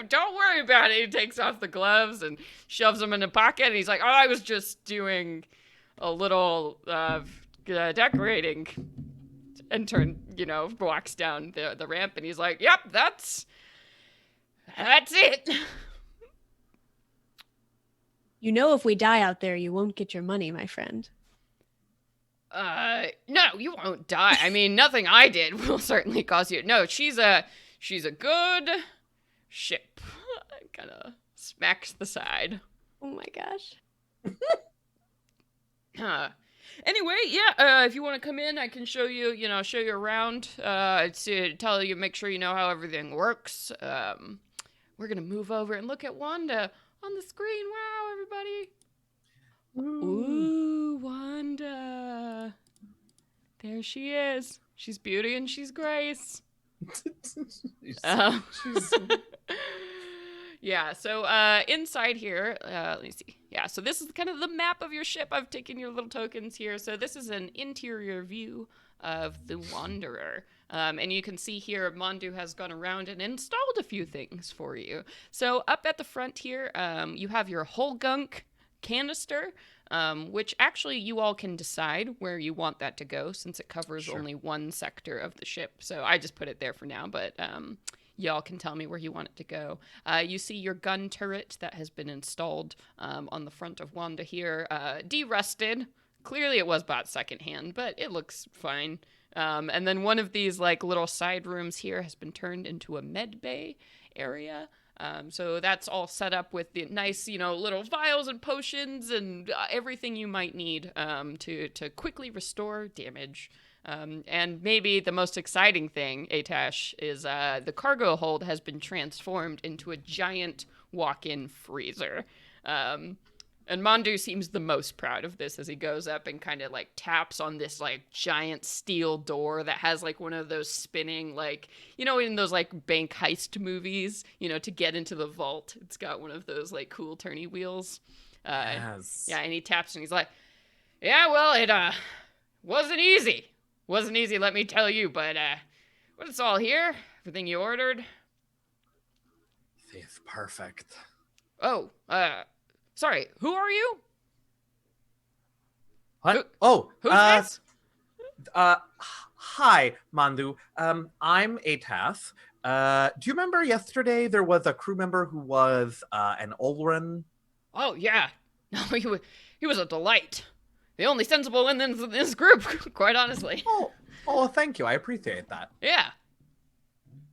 Don't worry about it." He takes off the gloves and shoves them in the pocket. And he's like, "Oh, I was just doing a little decorating." And walks down the ramp. And he's like, "Yep, that's it." If we die out there, you won't get your money, my friend. No, you won't die. I mean, nothing I did will certainly cause you. No, she's a good ship. Kind of smacks the side. Oh my gosh. Anyway, yeah, if you want to come in, I can show you, show you around, to tell you, make sure you know how everything works. We're going to move over and look at Wanda on the screen. Wow, everybody. Ooh, Wanda. There she is. She's beauty and she's grace. Yeah, so inside here, let me see. Yeah, so this is kind of the map of your ship. I've taken your little tokens here. So this is an interior view of the Wanderer. And you can see here, Mandu has gone around and installed a few things for you. So up at the front here, you have your whole gunk canister, which actually you all can decide where you want that to go, since it covers only one sector of the ship. So I just put it there for now, but y'all can tell me where you want it to go. You see your gun turret that has been installed on the front of Wanda here, de-rusted. Clearly it was bought secondhand, but it looks fine. And then one of these like little side rooms here has been turned into a med bay area. So that's all set up with the nice, little vials and potions and everything you might need to quickly restore damage. And maybe the most exciting thing, Atash, is the cargo hold has been transformed into a giant walk-in freezer. And Mandu seems the most proud of this as he goes up and kind of like taps on this like giant steel door that has like one of those spinning, like, in those like bank heist movies, to get into the vault. It's got one of those like cool turny wheels. Yes. Yeah, and he taps and he's like, "Yeah, well, it wasn't easy. Wasn't easy, let me tell you, but it's all here. Everything you ordered." Thief, perfect. Oh, sorry, who are you? What? Who's this? Hi, Mandu. I'm Atath. Do you remember yesterday there was a crew member who was an Olren? Oh, yeah. No, he was a delight. The only sensible one in this group, quite honestly. Oh, thank you. I appreciate that. Yeah.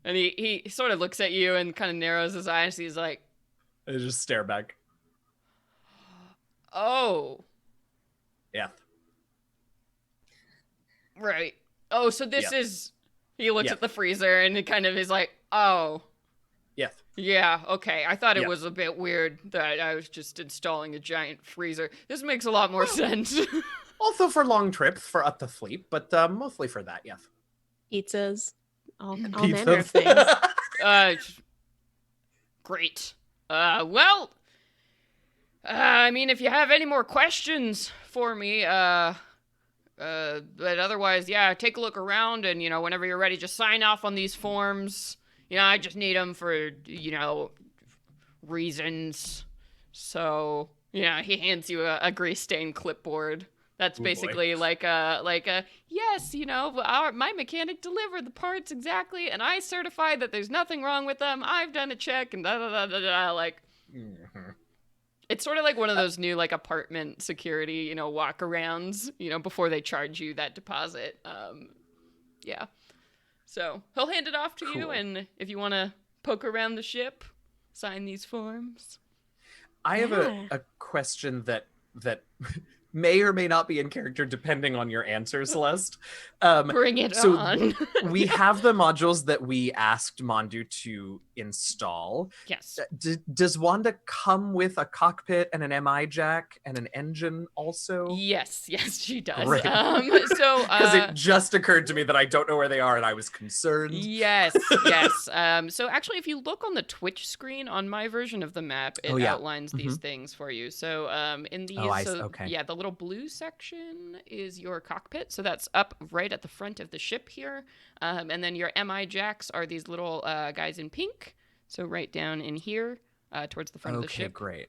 And he sort of looks at you and kind of narrows his eyes. He's like, I just stare back. "Oh. Yeah. Right. Oh, so this is..." He looks Yeah. at the freezer and it kind of is like, "Oh. Yes. Yeah, okay. I thought it Yeah. was a bit weird that I was just installing a giant freezer. This makes a lot more sense." Also for long trips, for up to sleep, but mostly for that, yes. Pizzas. All manner of things. Great. Well, I mean, if you have any more questions for me, but otherwise, yeah, take a look around and, whenever you're ready, just sign off on these forms. I just need them for, reasons. So, he hands you a grease-stained clipboard. That's basically like a yes, my mechanic delivered the parts exactly, and I certify that there's nothing wrong with them. I've done a check and da da da da da. Like, It's sort of like one of those new like apartment security, walkarounds, before they charge you that deposit. Yeah. So he'll hand it off to you, Cool. and if you want to poke around the ship, sign these forms. I have Yeah. a question that may or may not be in character depending on your answer, Celeste. Bring it so on. we have the modules that we asked Mondu to install. Yes. Does Wanda come with a cockpit and an MI jack and an engine also? Yes, she does. Great. Because it just occurred to me that I don't know where they are and I was concerned. Yes. So actually, if you look on the Twitch screen on my version of the map, it outlines these things for you. So in these, okay. The little blue section is your cockpit. So that's up right at the front of the ship here. And then your MI jacks are these little guys in pink. So right down in here towards the front of the ship. Okay, great.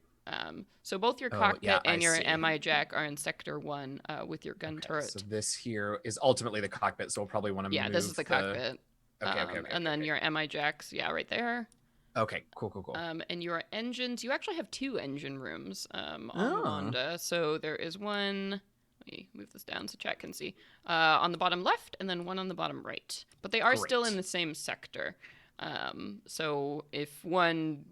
So both your cockpit and your see. MI jack are in Sector 1 with your gun turret. So this here is ultimately the cockpit, so we'll probably want to move. Yeah, this is the cockpit. Okay. And then your MI jacks, right there. Okay, cool. And your engines, you actually have 2 engine rooms on Wanda. So there is one, let me move this down so chat can see, on the bottom left and then one on the bottom right. But they are still in the same sector. So if one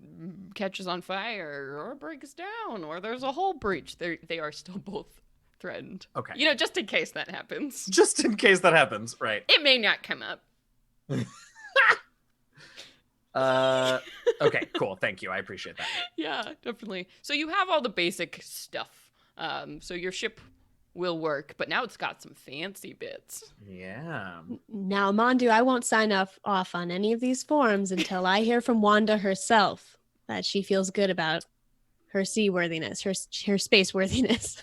catches on fire or breaks down or there's a hull breach, they are still both threatened. Okay. Just in case that happens. Just in case that happens, right. It may not come up. Okay, cool. Thank you. I appreciate that. Yeah, definitely. So you have all the basic stuff. So your ship will work, but now it's got some fancy bits. Yeah. Now, Mondu, I won't sign off on any of these forms until I hear from Wanda herself that she feels good about her seaworthiness, her space worthiness.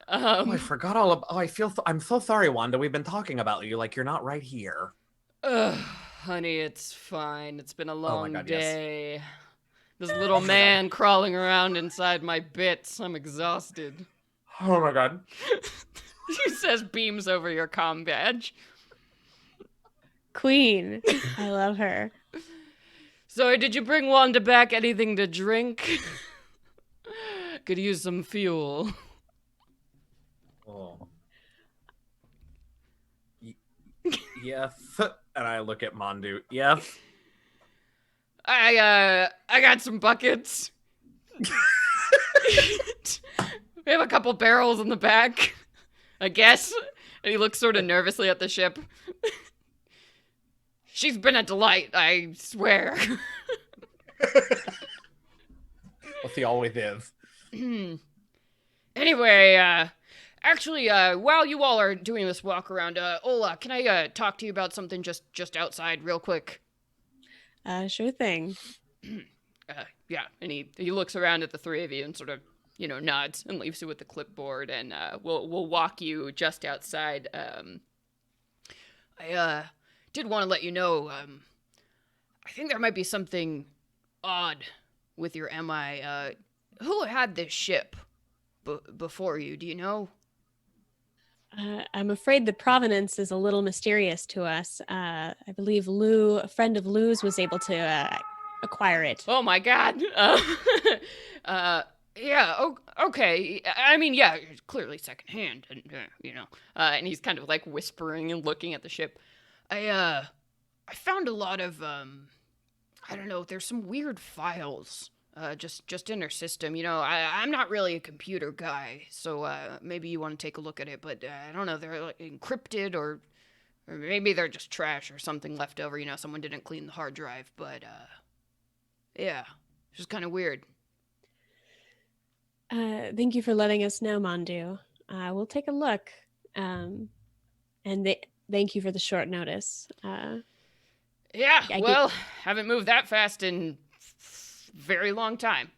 I forgot all about. I'm so sorry, Wanda. We've been talking about you like you're not right here. Honey, it's fine. It's been a long God, day. Yes. This little man crawling around inside my bits. I'm exhausted. Oh my god. He says, beams over your comm badge. Queen. I love her. So, did you bring Wanda back anything to drink? Could use some fuel. Oh. Yes. And I look at Mondu. Yes. I got some buckets. We have a couple barrels in the back, I guess. And he looks sort of nervously at the ship. She's been a delight, I swear. Well, she always is. Anyway, actually, while you all are doing this walk around, Ola, can I talk to you about something just outside real quick? Sure thing. Yeah, and he looks around at the three of you and sort of, nods and leaves you with the clipboard, and we'll walk you just outside. I did want to let you know, I think there might be something odd with your MI. Who had this ship before you? Do you know? I'm afraid the provenance is a little mysterious to us. I believe Lou, a friend of Lou's, was able to acquire it. Oh my god. Yeah, okay. I mean, yeah, clearly secondhand, and and he's kind of like whispering and looking at the ship. I found a lot of I don't know. There's some weird files just in her system. I'm not really a computer guy, so maybe you want to take a look at it. But I don't know. They're like encrypted, or maybe they're just trash or something left over. Someone didn't clean the hard drive. But yeah, it's just kind of weird. Thank you for letting us know, Mondu. We'll take a look. And thank you for the short notice. Haven't moved that fast in very long time.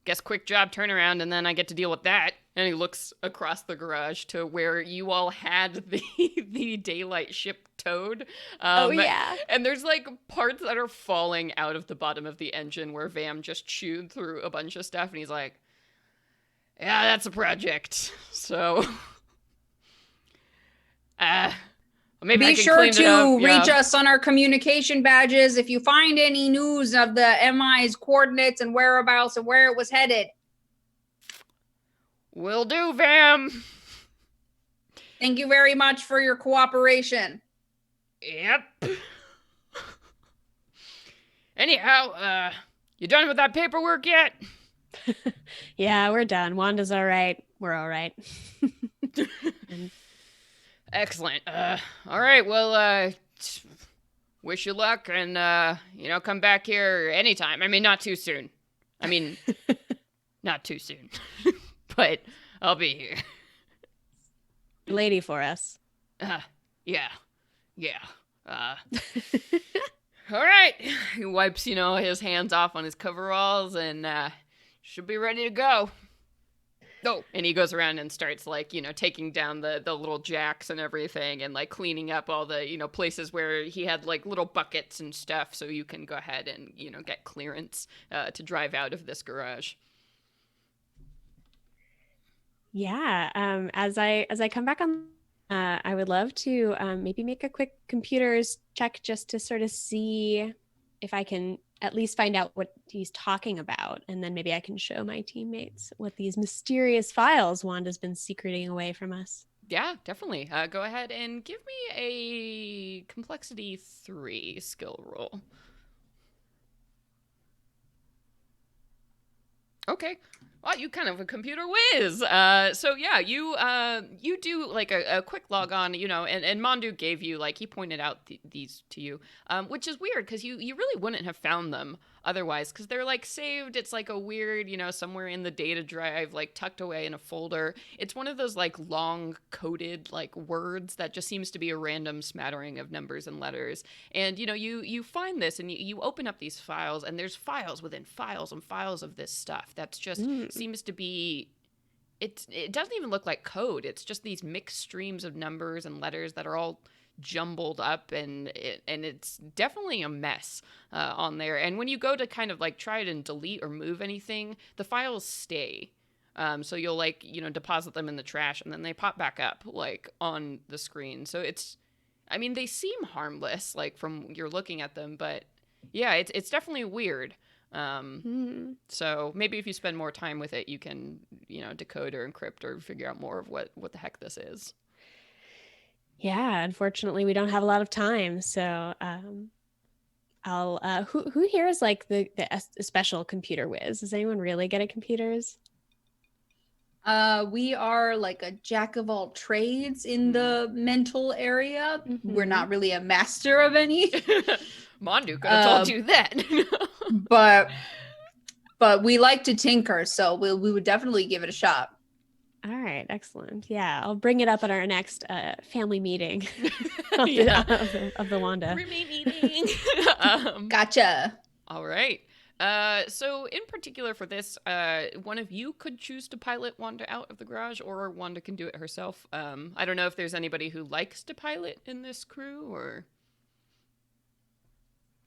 Guess quick job turnaround, and then I get to deal with that. And he looks across the garage to where you all had the daylight ship towed. Yeah. And there's like parts that are falling out of the bottom of the engine where Vam just chewed through a bunch of stuff, and he's like, yeah, that's a project. So Maybe I Be can sure clean it up. to reach Yeah. us on our communication badges if you find any news of the MI's coordinates and whereabouts and where it was headed. Will do, fam. Thank you very much for your cooperation. Yep. Anyhow, you done with that paperwork yet? Yeah, we're done. Wanda's all right. We're all right. Excellent. All right. Well, wish you luck, and come back here anytime. I mean, not too soon. I mean, not too soon, but I'll be here. Lady for us. Yeah. All right. He wipes, his hands off on his coveralls and should be ready to go. Oh, and he goes around and starts taking down the little jacks and everything and cleaning up all the, places where he had little buckets and stuff so you can go ahead and, get clearance to drive out of this garage. Yeah. As I come back on, I would love to maybe make a quick computers check just to sort of see if I can at least find out what he's talking about, and then maybe I can show my teammates what these mysterious files Wanda's been secreting away from us. Yeah, definitely. Go ahead and give me a complexity 3 skill roll. Okay. Well, you kind of a computer whiz. So yeah, you do a quick log on, and Mondu gave you he pointed out these to you, which is weird because you really wouldn't have found them otherwise because they're saved. It's a weird, somewhere in the data drive, tucked away in a folder. It's one of those long coded words that just seems to be a random smattering of numbers and letters. And you find this and you open up these files and there's files within files and files of this stuff that's just seems to be it doesn't even look like code. It's just these mixed streams of numbers and letters that are all jumbled up, and it's definitely a mess on there. And when you go to kind of try it and delete or move anything, the files stay. So you'll deposit them in the trash and then they pop back up on the screen. So they seem harmless from you're looking at them, but yeah, it's definitely weird. So maybe if you spend more time with it, you can, decode or encrypt or figure out more of what the heck this is. Yeah, unfortunately, we don't have a lot of time. So I'll who here is the special computer whiz? Is anyone really good at computers? We are a jack of all trades in the mental area. Mm-hmm. We're not really a master of any. Mondu could have told you that. but we like to tinker, so we would definitely give it a shot. All right, excellent. Yeah, I'll bring it up at our next family meeting of the Wanda. Roommate meeting. Gotcha. All right. So in particular for this, one of you could choose to pilot Wanda out of the garage, or Wanda can do it herself. I don't know if there's anybody who likes to pilot in this crew, or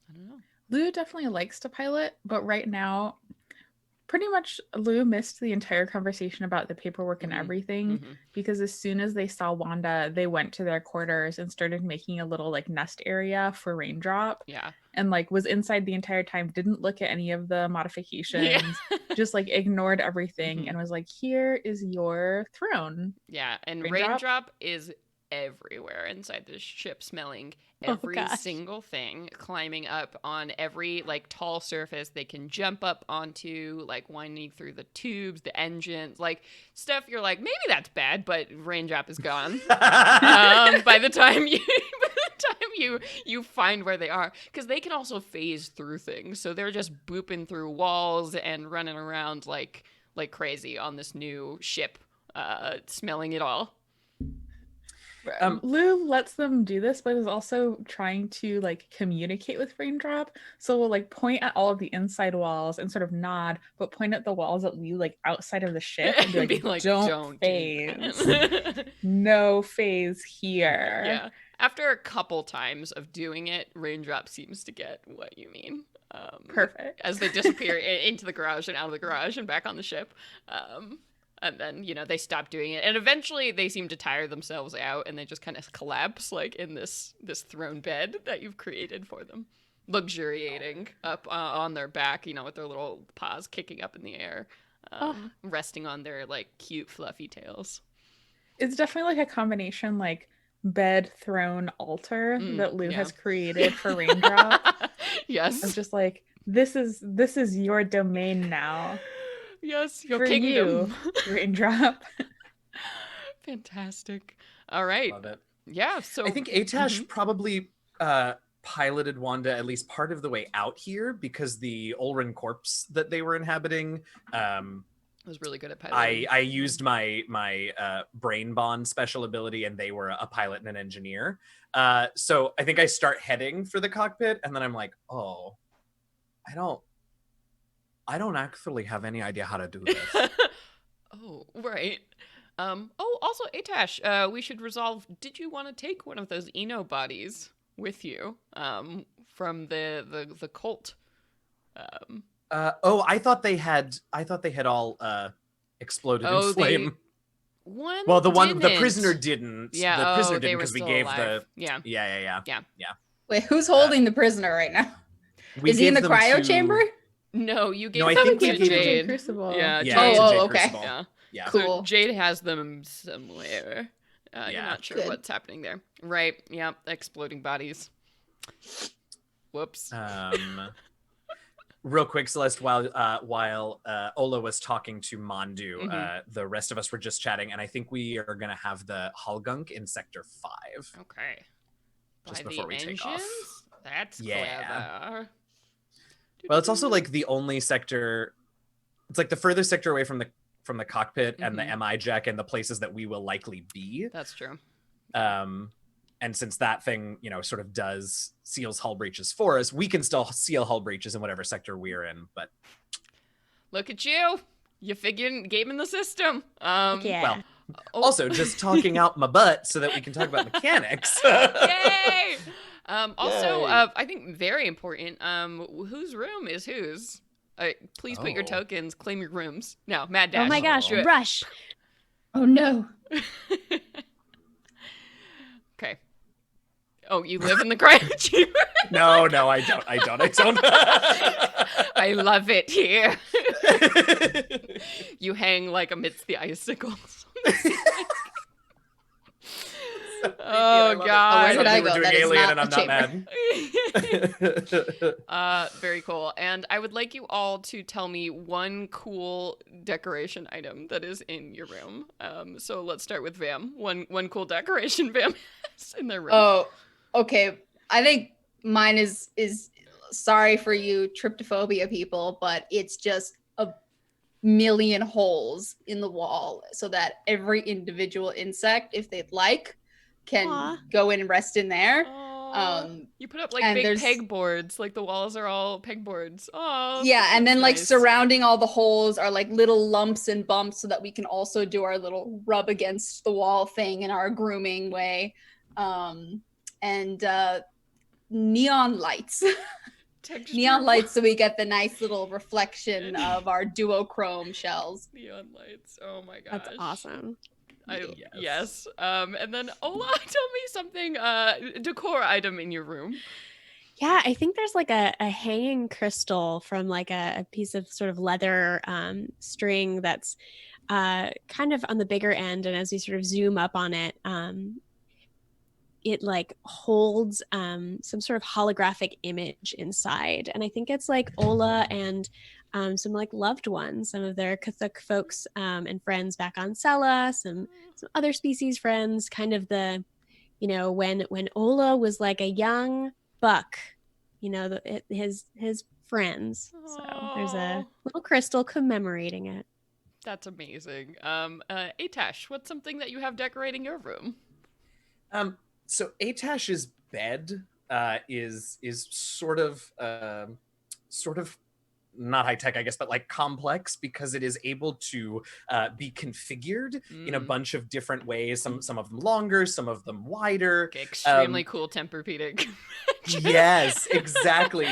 I don't know. Lou definitely likes to pilot, but right now, pretty much Lou missed the entire conversation about the paperwork and everything, because as soon as they saw Wanda, they went to their quarters and started making a little nest area for Raindrop. Yeah. And was inside the entire time, didn't look at any of the modifications, just ignored everything and was here is your throne. Yeah, and Raindrop is everywhere inside the ship, smelling every single thing, climbing up on every tall surface they can jump up onto, winding through the tubes, the engines, stuff you're maybe that's bad, but Raindrop is gone by the time you find where they are, because they can also phase through things, so they're just booping through walls and running around like crazy on this new ship, smelling it all. Lou lets them do this, but is also trying to communicate with Raindrop. So we'll point at all of the inside walls and sort of nod, but point at the walls that lead outside of the ship and be don't phase. No phase here. Yeah. After a couple times of doing it, Raindrop seems to get what you mean. Perfect. As they disappear into the garage and out of the garage and back on the ship. And then, they stop doing it. And eventually they seem to tire themselves out and they just kind of collapse like in this throne bed that you've created for them. Luxuriating up on their back, with their little paws kicking up in the air, resting on their like cute fluffy tails. It's definitely like a combination like bed, throne, altar that Lou has created for Raindrop. Yes. I'm just like, this is your domain now. Yes, your for kingdom. You, Raindrop. Fantastic. All right. Love it. Yeah, so I think Atash probably piloted Wanda at least part of the way out here because the Olrin corpse that they were inhabiting was really good at piloting. I used my brain bond special ability and they were a pilot and an engineer. So I think I start heading for the cockpit and then I'm like, oh, I don't actually have any idea how to do this. Oh, right. Also, Atash, we should resolve, did you want to take one of those Eno bodies with you from the cult? I thought they had all exploded in flame. The prisoner didn't. Yeah, the prisoner they didn't were because we still gave alive. Yeah. Wait, who's holding the prisoner right now? We Is he in the gave them cryo to- chamber? No, you gave No, I them think to we gave them to Jade. Crucible. Yeah, Yeah, Jade. to Oh, Jade okay. Crucible. Yeah. Yeah. Cool. So Jade has them somewhere. You're Yeah. not sure Good. what's happening there. Right. Yeah. Exploding bodies. Whoops. Real quick, Celeste, while Ola was talking to Mandu, the rest of us were just chatting, and I think we are going to have the Halgunk in Sector 5. Okay. Just By before the we take engines? off. That's Yeah. clever. Well, it's also like the only sector. It's like the furthest sector away from the cockpit and the MI jack and the places that we will likely be. That's true. And since that thing, sort of seals hull breaches for us, we can still seal hull breaches in whatever sector we're in. But Look at you. You figured gaming the system. Yeah. well, also just talking out my butt so that we can talk about mechanics. Yay! Also, Yay. I think very important, whose room is whose? Please put your Oh. tokens, claim your rooms. No, mad dash. Oh my gosh, Do it. rush. Oh no. Okay. Oh, you live in the cryo chamber? No, I don't. I love it here. You hang like amidst the icicles. Oh god. Where did I We're go? doing That is Alien not and I'm a not mad. Very cool. And I would like you all to tell me one cool decoration item that is in your room. So let's start with Vam. One cool decoration Vam has in their room. Oh, okay. I think mine is sorry for you tryptophobia people, but it's just a million holes in the wall so that every individual insect, if they'd like, can Aw. go in and rest in there. Aw. You put up like and big there's- pegboards, like the walls are all pegboards. Oh, Yeah, and then like nice. surrounding all the holes are like little lumps and bumps so that we can also do our little rub against the wall thing in our grooming way. And neon lights. Texture Neon lights so we get the nice little reflection of our duochrome shells. Neon lights. Oh my gosh. That's awesome. Yes. And then Ola, tell me something decor item in your room. Yeah, I think there's like a hanging crystal from like a piece of sort of leather string that's kind of on the bigger end. And as we sort of zoom up on it, it like holds some sort of holographic image inside. And I think it's like Ola and some like loved ones, some of their Kathuk folks and friends back on Sela, some other species friends, kind of the, when Ola was like a young buck, his friends. So there's a little crystal commemorating it. That's amazing. Atash, what's something that you have decorating your room? So Atash's bed is sort of not high tech, I guess, but like complex, because it is able to be configured in a bunch of different ways. Some of them longer, some of them wider. Okay, extremely cool Tempur-Pedic. Yes, exactly.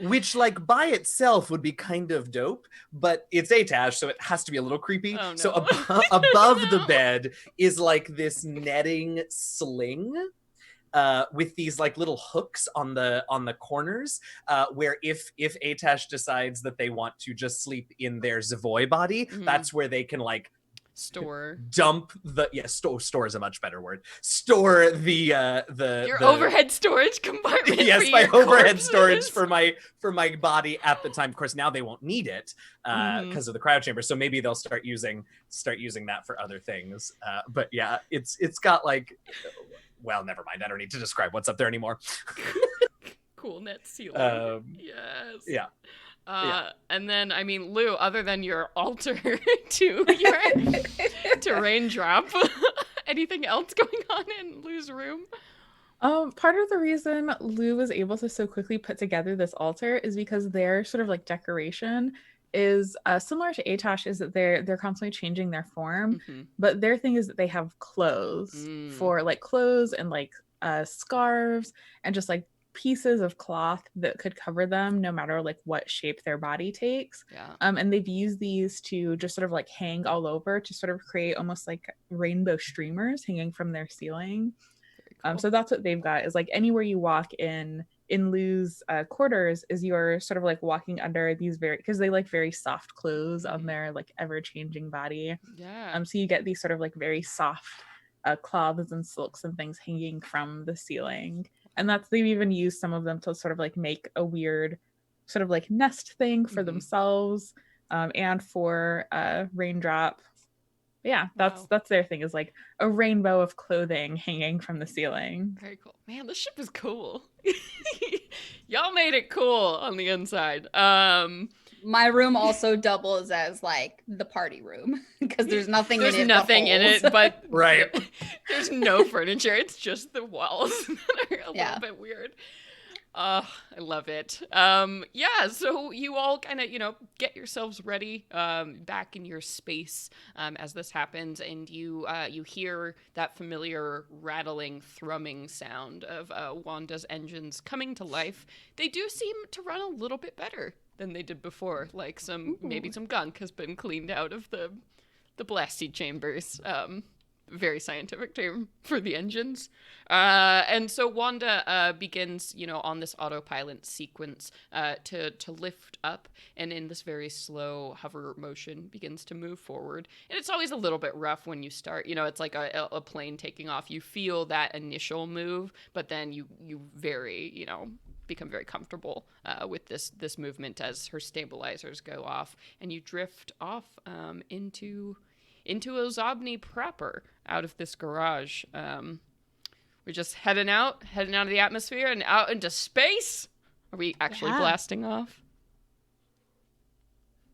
Which, like, by itself would be kind of dope, but it's Atash, so it has to be a little creepy. Oh, no. So above the No. bed is like this netting sling. With these like little hooks on the corners, where if Atash decides that they want to just sleep in their Zavoy body, that's where they can like dump the store is a much better word. Store the overhead storage compartment. Yes, for my your overhead corpses. storage for my body at the time. Of course, now they won't need it because of the cryo chamber. So maybe they'll start using that for other things. But yeah, it's got like, well, never mind. I don't need to describe what's up there anymore. Cool net ceiling. Yes. Yeah. And then, I mean, Lou, other than your altar to raindrop, anything else going on in Lou's room? Part of the reason Lou was able to so quickly put together this altar is because their sort of like decoration is similar to Atash, is that they're constantly changing their form, but their thing is that they have clothes for like clothes and like scarves and just like pieces of cloth that could cover them no matter like what shape their body takes. And they've used these to just sort of like hang all over to sort of create almost like rainbow streamers hanging from their ceiling. Cool. So that's what they've got, is like anywhere you walk in Lou's quarters is you're sort of like walking under these because they like very soft clothes on their like ever-changing body. So you get these sort of like very soft cloths and silks and things hanging from the ceiling. And they've even used some of them to sort of like make a weird sort of like nest thing for themselves and for Raindrop. Yeah, that's their thing, is like a rainbow of clothing hanging from the ceiling. Very cool. Man, this ship is cool. Y'all made it cool on the inside. My room also doubles as like the party room because there's nothing in it. There's nothing in it, but right. There's no furniture. It's just the walls that are a little bit weird. I love it. So you all kind of, get yourselves ready back in your space as this happens, and you hear that familiar rattling, thrumming sound of Wanda's engines coming to life. They do seem to run a little bit better than they did before, like maybe some gunk has been cleaned out of the blasty chambers. Very scientific term for the engines. And so Wanda begins, on this autopilot sequence to lift up, and in this very slow hover motion begins to move forward. And it's always a little bit rough when you start. It's like a plane taking off. You feel that initial move, but then you very, become very comfortable with this movement as her stabilizers go off, and you drift off into Ozobni proper, out of this garage. We're just heading out of the atmosphere and out into space. Are we actually blasting off?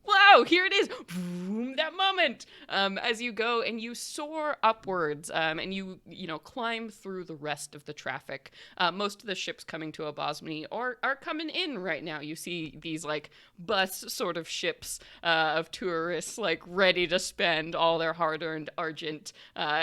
Wow, here it is. Boom, that moment. As you go and you soar upwards, and you climb through the rest of the traffic. Most of the ships coming to Obosmini are coming in right now. You see these like bus sort of ships of tourists like ready to spend all their hard-earned argent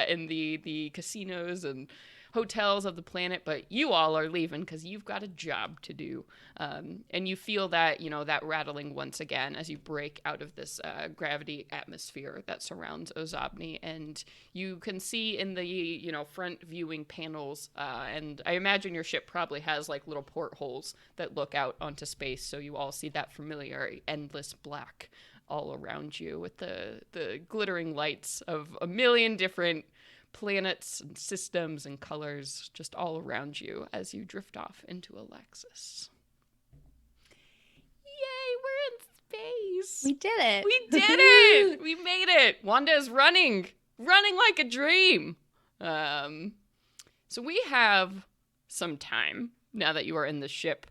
in the casinos and hotels of the planet, but you all are leaving because you've got a job to do. And you feel that, that rattling once again as you break out of this gravity atmosphere that surrounds Ozobni. And you can see in the, front viewing panels, and I imagine your ship probably has like little portholes that look out onto space. So you all see that familiar endless black all around you with the glittering lights of a million different planets and systems and colors just all around you as you drift off into Olaxis. Yay, we're in space. We did it. We did it. We made it. Wanda is running like a dream. So we have some time now that you are in the ship.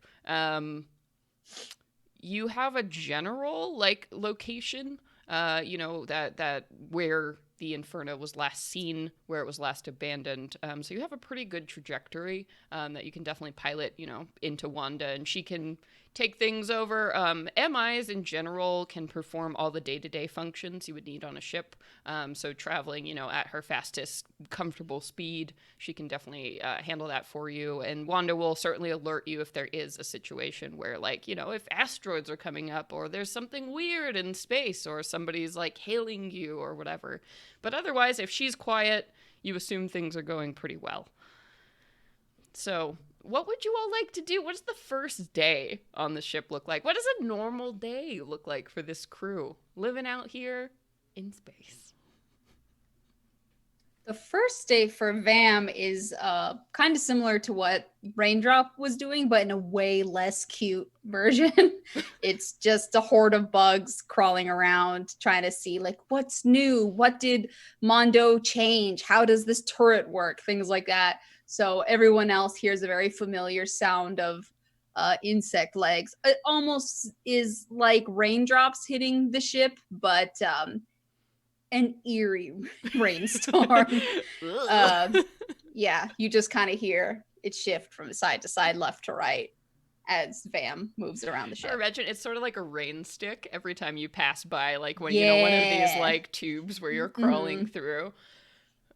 You have a general like location, that where the Inferno was last seen, where it was last abandoned. So you have a pretty good trajectory that you can definitely pilot, into Wanda, and she can take things over. MIs in general can perform all the day-to-day functions you would need on a ship. So traveling, at her fastest, comfortable speed, she can definitely handle that for you. And Wanda will certainly alert you if there is a situation where, like, if asteroids are coming up, or there's something weird in space, or somebody's like hailing you or whatever. But otherwise, if she's quiet, you assume things are going pretty well. So what would you all like to do? What does the first day on the ship look like? What does a normal day look like for this crew living out here in space? The first day for Vam is kind of similar to what Raindrop was doing, but in a way less cute version. It's just a horde of bugs crawling around, trying to see, like, what's new? What did Mondo change? How does this turret work? Things like that. So everyone else hears a very familiar sound of insect legs. It almost is like raindrops hitting the ship, but an eerie rainstorm. Yeah, you just kind of hear it shift from side to side, left to right, as Vam moves around the ship. I imagine it's sort of like a rain stick every time you pass by, like when one of these like tubes where you're crawling through.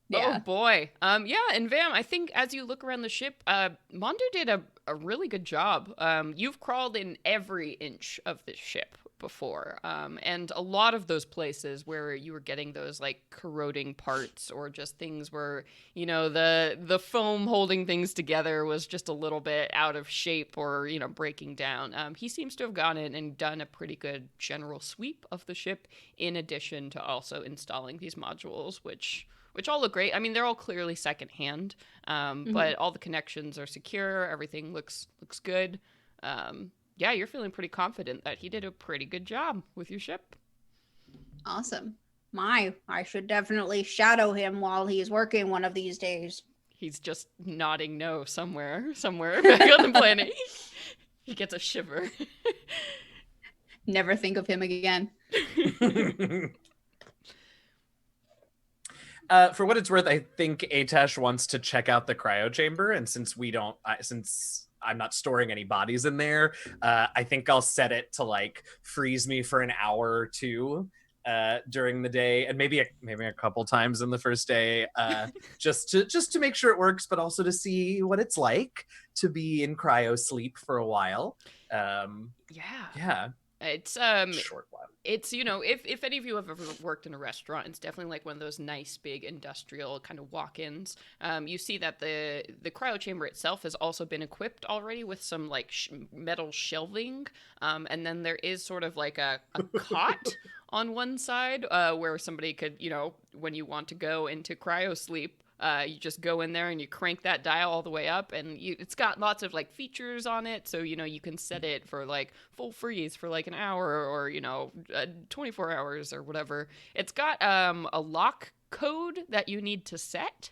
Yeah. Oh boy. Yeah, and Vam, I think as you look around the ship, Mondo did a really good job. You've crawled in every inch of this ship before, and a lot of those places where you were getting those like corroding parts, or just things where the foam holding things together was just a little bit out of shape, or breaking down. He seems to have gone in and done a pretty good general sweep of the ship, in addition to also installing these modules, which all look great. I mean, they're all clearly secondhand, but all the connections are secure. Everything looks good. Yeah, you're feeling pretty confident that he did a pretty good job with your ship. Awesome. I should definitely shadow him while he's working one of these days. He's just nodding no somewhere back on the planet. He gets a shiver. Never think of him again. For what it's worth, I think Atash wants to check out the cryo chamber, and since I'm not storing any bodies in there, I think I'll set it to like freeze me for an hour or two during the day, and maybe a couple times in the first day, just to make sure it works, but also to see what it's like to be in cryo sleep for a while. Yeah. It's short while. It's if any of you have ever worked in a restaurant, it's definitely like one of those nice big industrial kind of walk-ins. You see that the cryo chamber itself has also been equipped already with some like metal shelving, and then there is sort of like a cot on one side where somebody could, when you want to go into cryo sleep, you just go in there and you crank that dial all the way up, and it's got lots of like features on it. So, you can set it for like full freeze for like an hour, or, 24 hours or whatever. It's got a lock code that you need to set.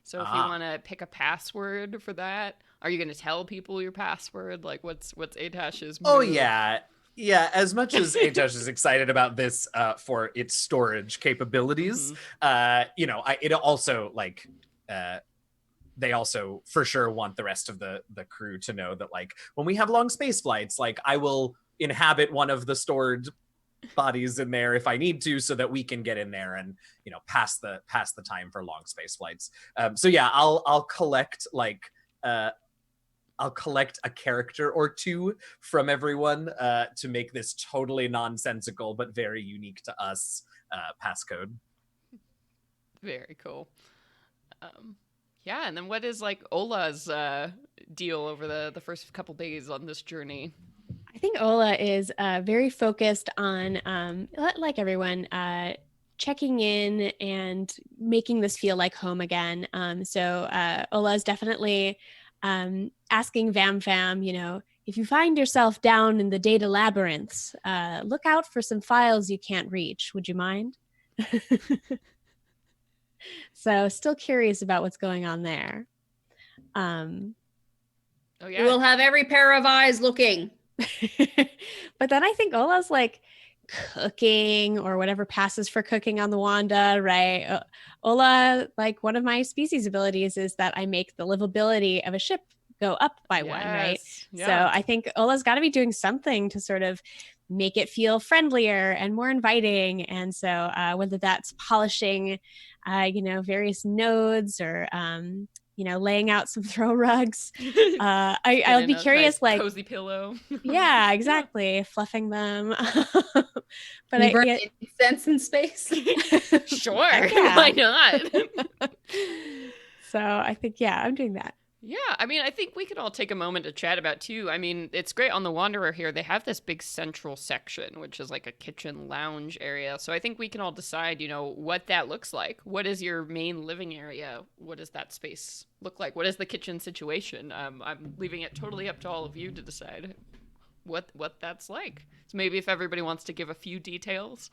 So if you want to pick a password for that, are you going to tell people your password? Like what's Atash's move? Oh, yeah. Yeah, as much as Atash is excited about this for its storage capabilities, it also like they also for sure want the rest of the crew to know that like when we have long space flights, like I will inhabit one of the stored bodies in there if I need to, so that we can get in there and pass the time for long space flights. So yeah, I'll collect like I'll collect a character or two from everyone to make this totally nonsensical but very unique to us passcode. Very cool. Yeah, and then what is like Ola's deal over the first couple days on this journey? I think Ola is very focused on, like everyone, checking in and making this feel like home again. So Ola is definitely asking Vam Fam, if you find yourself down in the data labyrinths, look out for some files you can't reach. Would you mind? So still curious about what's going on there. Oh yeah, We will have every pair of eyes looking. But then I think Ola's like cooking or whatever passes for cooking on the Wanda, right? Ola, like one of my species abilities is that I make the livability of a ship go up by one, right? Yeah. So I think Ola's got to be doing something to sort of make it feel friendlier and more inviting. And so whether that's polishing, various nodes or, laying out some throw rugs, I'll be curious, nice cozy pillow. yeah, exactly. Fluffing them. But You burn incense in space. Sure. Yeah. Why not? So I think, yeah, I'm doing that. Yeah, I mean, I think we could all take a moment to chat about too. I mean, it's great on the Wanderer here. They have this big central section, which is like a kitchen lounge area. So I think we can all decide, what that looks like. What is your main living area? What does that space look like? What is the kitchen situation? I'm leaving it totally up to all of you to decide what that's like. So maybe if everybody wants to give a few details.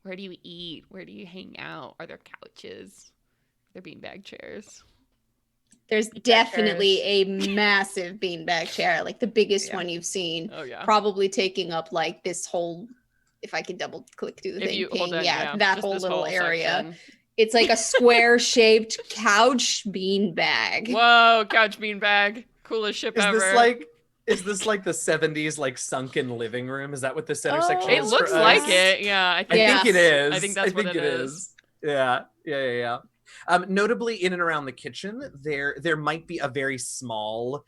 Where do you eat? Where do you hang out? Are there couches? They're beanbag chairs. There's definitely a massive beanbag chair, like the biggest one you've seen. Oh yeah. Probably taking up like this whole, if I could double click through the thing, that whole little area. Section. It's like a square shaped couch beanbag. Whoa, couch beanbag. Coolest ship ever. Is this like the 70s like sunken living room? Is that what the center section is? It looks like it. Yeah, I think it is. I think that's what it is. Yeah. Notably, in and around the kitchen, there might be a very small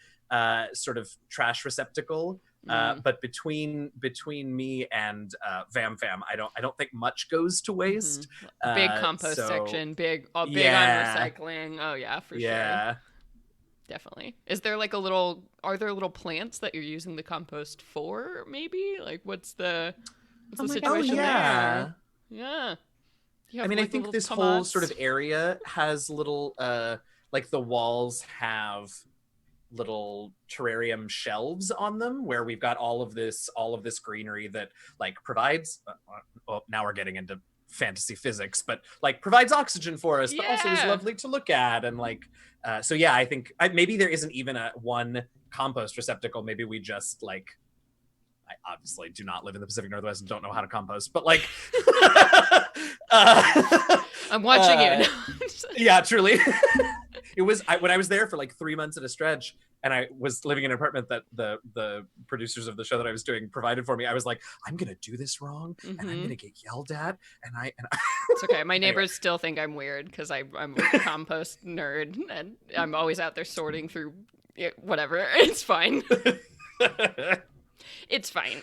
sort of trash receptacle, but between me and Vam, I don't think much goes to waste. Big compost section, big on recycling. Oh yeah, for sure. Definitely. Is there like are there little plants that you're using the compost for? Maybe like what's the situation there? Yeah. I mean, I think this whole sort of area has little, like the walls have little terrarium shelves on them where we've got all of this greenery that like provides, now we're getting into fantasy physics, but like provides oxygen for us, but also is lovely to look at. And like, so yeah, I think maybe there isn't even one compost receptacle. Maybe we just like, I obviously do not live in the Pacific Northwest and don't know how to compost, but like, I'm watching you. Yeah, truly. It was when I was there for like 3 months at a stretch, and I was living in an apartment that the producers of the show that I was doing provided for me. I was like, I'm gonna do this wrong, and I'm gonna get yelled at, and It's okay. My neighbors still think I'm weird because I'm a compost nerd, and I'm always out there sorting through whatever. It's fine. It's fine.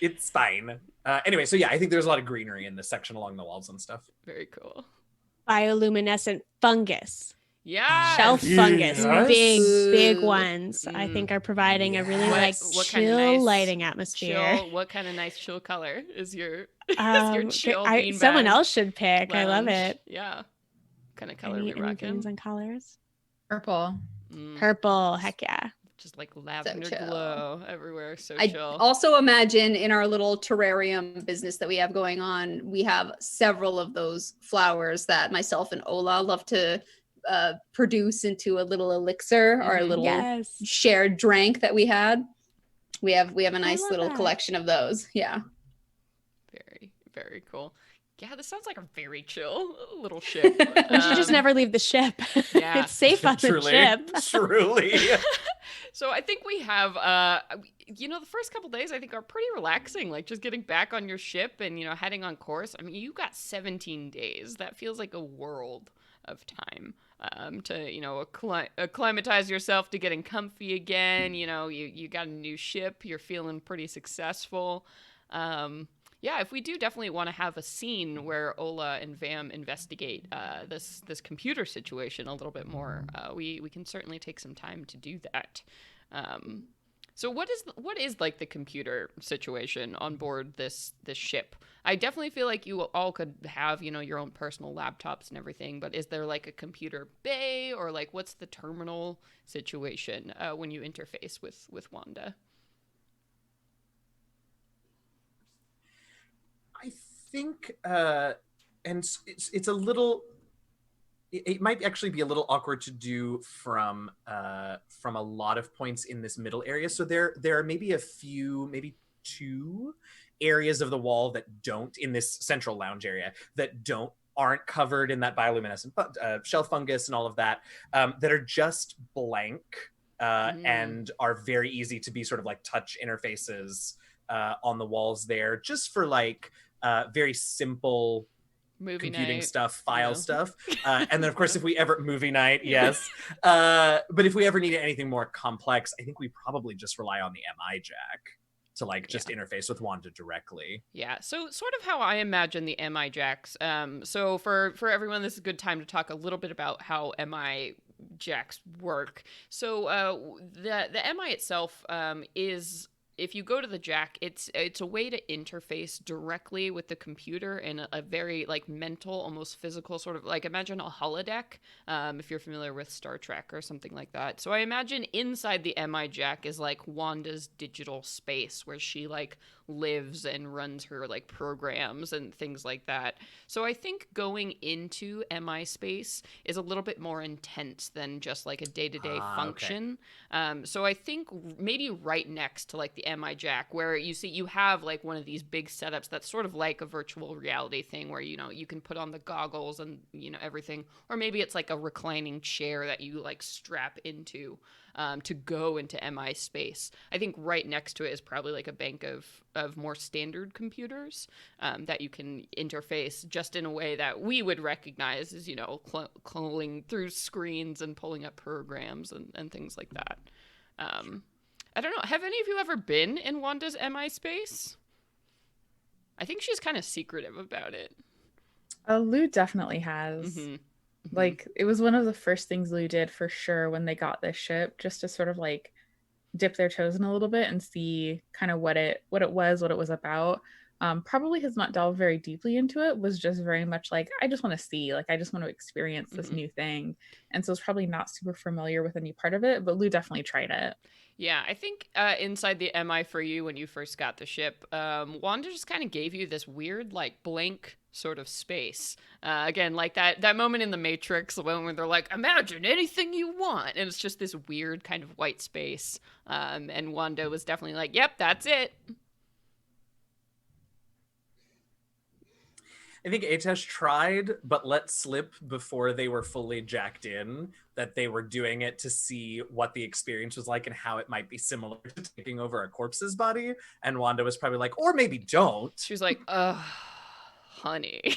It's fine. Anyway, so yeah, I think there's a lot of greenery in this section along the walls and stuff. Very cool. Bioluminescent fungus. Yeah. Shelf fungus. Big ones. I think are providing a really chill kind of nice lighting atmosphere. What kind of nice chill color is your chill beanbag? Someone else should pick. Lounge. I love it. Yeah. What kind of color we rocking? Any and colors? Purple. Purple. Heck yeah. Just like lavender glow everywhere. So I chill. Also imagine in our little terrarium business that we have going on, we have several of those flowers that myself and Ola love to produce into a little elixir or a little shared drink that we had. We have a nice little collection of those. Yeah. Very, very cool. Yeah, this sounds like a very chill little ship. We should just never leave the ship. Yeah. It's safe on the ship. Truly. So I think we have, the first couple days I think are pretty relaxing, like just getting back on your ship and, heading on course. I mean, you got 17 days. That feels like a world of time to, acclimatize yourself to getting comfy again. You got a new ship. You're feeling pretty successful. Yeah, if we do definitely want to have a scene where Ola and Vam investigate this computer situation a little bit more, we can certainly take some time to do that. So what is like the computer situation on board this ship? I definitely feel like you all could have, your own personal laptops and everything, but is there like a computer bay or like what's the terminal situation when you interface with Wanda? I think, and it's a little, it might actually be a little awkward to do from a lot of points in this middle area. So there are maybe a few, maybe 2 areas of the wall that don't, in this central lounge area, that aren't covered in that bioluminescent shell fungus and all of that, that are just blank and are very easy to be sort of like touch interfaces on the walls there, just for like very simple Movie computing night, stuff, file know. stuff. And then of course, if we ever, movie night, yes. But if we ever needed anything more complex, I think we probably just rely on the MI jack to like just interface with Wanda directly. Yeah, so sort of how I imagine the MI jacks. So for everyone, this is a good time to talk a little bit about how MI jacks work. So the MI itself is, if you go to the jack, it's a way to interface directly with the computer in a very like mental, almost physical sort of, like, imagine a holodeck, if you're familiar with Star Trek or something like that. So I imagine inside the MI jack is like Wanda's digital space where she like lives and runs her like programs and things like that. So I think going into MI space is a little bit more intense than just like a day-to-day function. Okay. So I think maybe right next to like the MI jack, where you have like one of these big setups that's sort of like a virtual reality thing where, you know, you can put on the goggles and, you know, everything, or maybe it's like a reclining chair that you like strap into to go into MI space. I think right next to it is probably like a bank of more standard computers that you can interface just in a way that we would recognize as, you know, crawling through screens and pulling up programs and things like that. I don't know. Have any of you ever been in Wanda's MI space? I think she's kind of secretive about it. Lou definitely has. Mm-hmm. Like, it was one of the first things Lou did for sure when they got this ship, just to sort of like dip their toes in a little bit and see kind of what it was about. Probably has not delved very deeply into it, was just very much like, I just want to see, like, I just want to experience this new thing. And so it's probably not super familiar with any part of it, but Lou definitely tried it. Yeah, I think inside the MI for you, when you first got the ship, Wanda just kind of gave you this weird, like, blank sort of space. Again, like that moment in The Matrix when they're like, imagine anything you want. And it's just this weird kind of white space. And Wanda was definitely like, yep, that's it. I think Atesh tried, but let slip before they were fully jacked in that they were doing it to see what the experience was like and how it might be similar to taking over a corpse's body. And Wanda was probably like, or maybe don't. She was like, honey,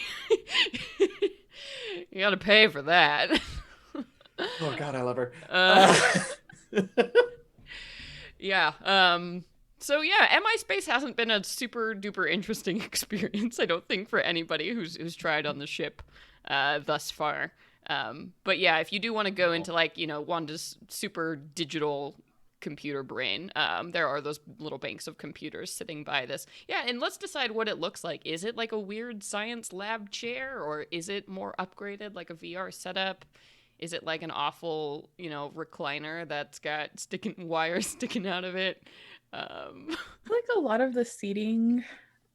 you gotta pay for that. Oh God, I love her. Yeah. So yeah, MI space hasn't been a super duper interesting experience, I don't think, for anybody who's tried on the ship thus far. But yeah, if you do want to go into like, you know, Wanda's super digital computer brain, there are those little banks of computers sitting by this. Yeah, and let's decide what it looks like. Is it like a weird science lab chair, or is it more upgraded like a VR setup? Is it like an awful, you know, recliner that's got wires sticking out of it? Like a lot of the seating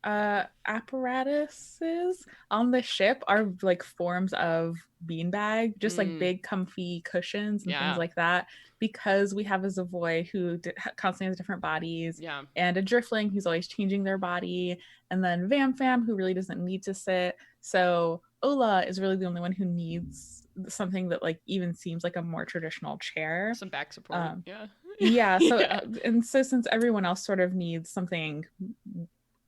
apparatuses on the ship are like forms of beanbag, just like big comfy cushions and things like that, because we have a Zavoy who constantly has different bodies, and a Driftling who's always changing their body, and then Vam Fam who really doesn't need to sit. So Ola is really the only one who needs something that like even seems like a more traditional chair, some back support. So since everyone else sort of needs something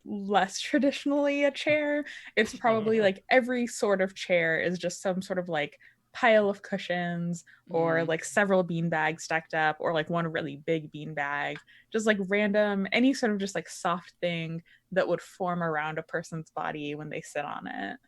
less traditionally a chair, it's probably like every sort of chair is just some sort of like pile of cushions or like several bean bags stacked up, or like one really big bean bag, just like random, any sort of just like soft thing that would form around a person's body when they sit on it.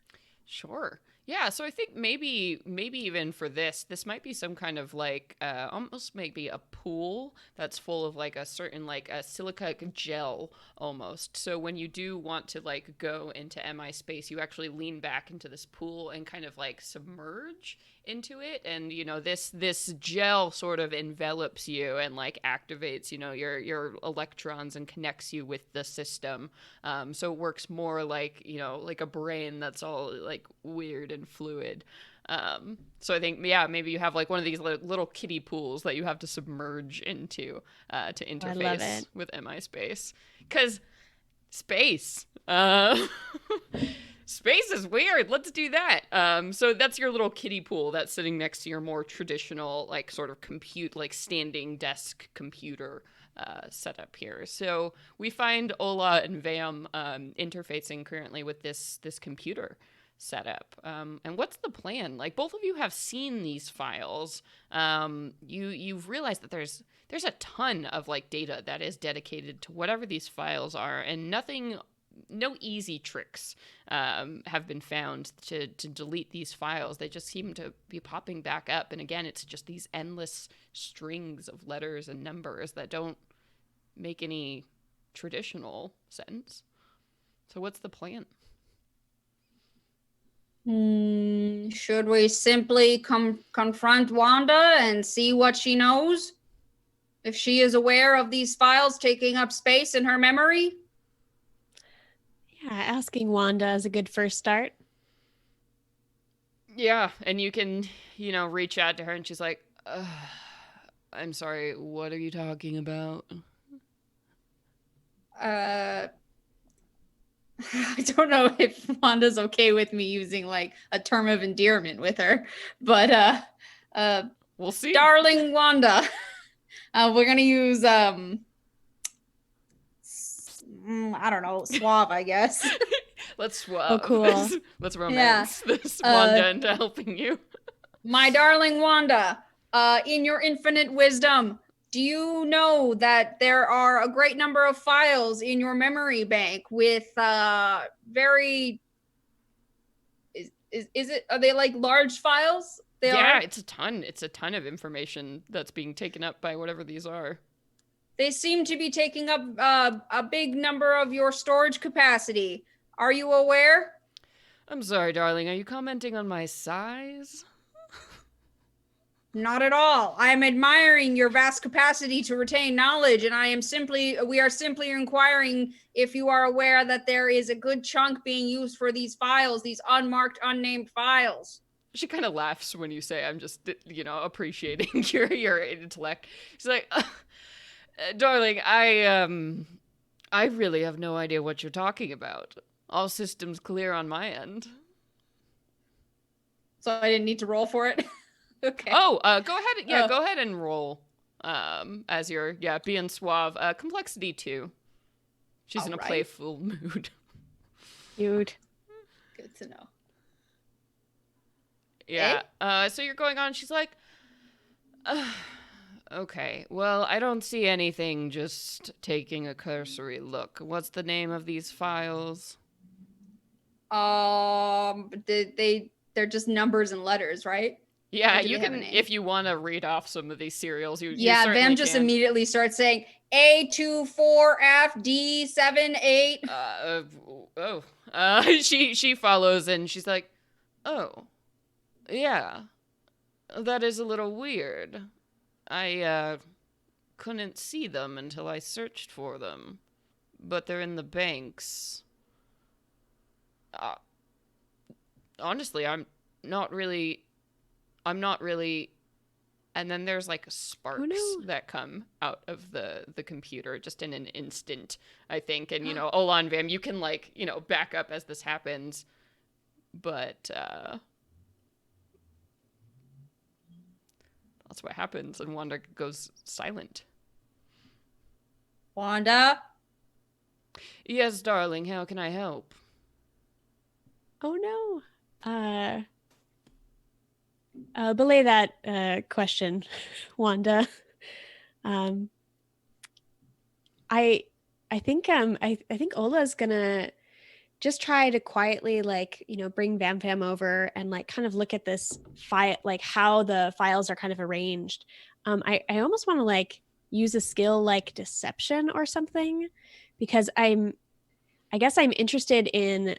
Sure. Yeah, so I think maybe even for this might be some kind of like almost maybe a pool that's full of like a certain like a silica gel almost. So when you do want to like go into MI space, you actually lean back into this pool and kind of like submerge into it, and you know this gel sort of envelops you and like activates, you know, your electrons and connects you with the system. So it works more like, you know, like a brain that's all like weird and fluid. So I think, yeah, maybe you have like one of these little kiddie pools that you have to submerge into to interface with MI space. Because space. Space is weird. Let's do that. So that's your little kiddie pool that's sitting next to your more traditional, like, sort of like standing desk computer setup here. So we find Ola and Vam interfacing currently with this computer setup. And what's the plan? Like, both of you have seen these files. You've realized that there's a ton of like data that is dedicated to whatever these files are, and no easy tricks have been found to delete these files. They just seem to be popping back up. And again, it's just these endless strings of letters and numbers that don't make any traditional sense. So what's the plan? Should we simply confront Wanda and see what she knows? If she is aware of these files taking up space in her memory? Yeah, asking Wanda is a good first start. Yeah, and you can, reach out to her and she's like, I'm sorry, what are you talking about? I don't know if Wanda's okay with me using like a term of endearment with her, but we'll see. Darling Wanda. We're gonna use I don't know, suave, I guess. Let's swap. Oh, cool. Let's romance this Wanda into helping you. My darling Wanda, in your infinite wisdom, do you know that there are a great number of files in your memory bank with very... Are they like large files? It's a ton. It's a ton of information that's being taken up by whatever these are. They seem to be taking up a big number of your storage capacity. Are you aware? I'm sorry, darling. Are you commenting on my size? Not at all. I am admiring your vast capacity to retain knowledge, and we are simply inquiring if you are aware that there is a good chunk being used for these files, these unmarked, unnamed files. She kind of laughs when you say, I'm just, appreciating your intellect. She's like, darling, I really have no idea what you're talking about. All systems clear on my end. So I didn't need to roll for it? Okay. Oh, go ahead. Yeah, go ahead and roll. As you're, being suave. Complexity 2. She's all in a right. playful mood. Cute. Good to know. Yeah. So you're going on. She's like, okay. Well, I don't see anything. Just taking a cursory look. What's the name of these files? They're just numbers and letters, right? Yeah, you can, if you want to read off some of these serials, you certainly Vam just immediately starts saying A24FD78. She follows and she's like, oh, yeah, that is a little weird. I couldn't see them until I searched for them, but they're in the banks. Honestly, I'm not really, and then there's like sparks that come out of the computer just in an instant, I think. And, Ola and Vam, you can like, back up as this happens, but that's what happens. And Wanda goes silent. Wanda? Yes, darling, how can I help? Oh no. Belay that question, Wanda. I think I think Ola's gonna just try to quietly bring Vam over and like kind of look at this file, like how the files are kind of arranged. I almost want to like use a skill like deception or something, because I guess I'm interested in,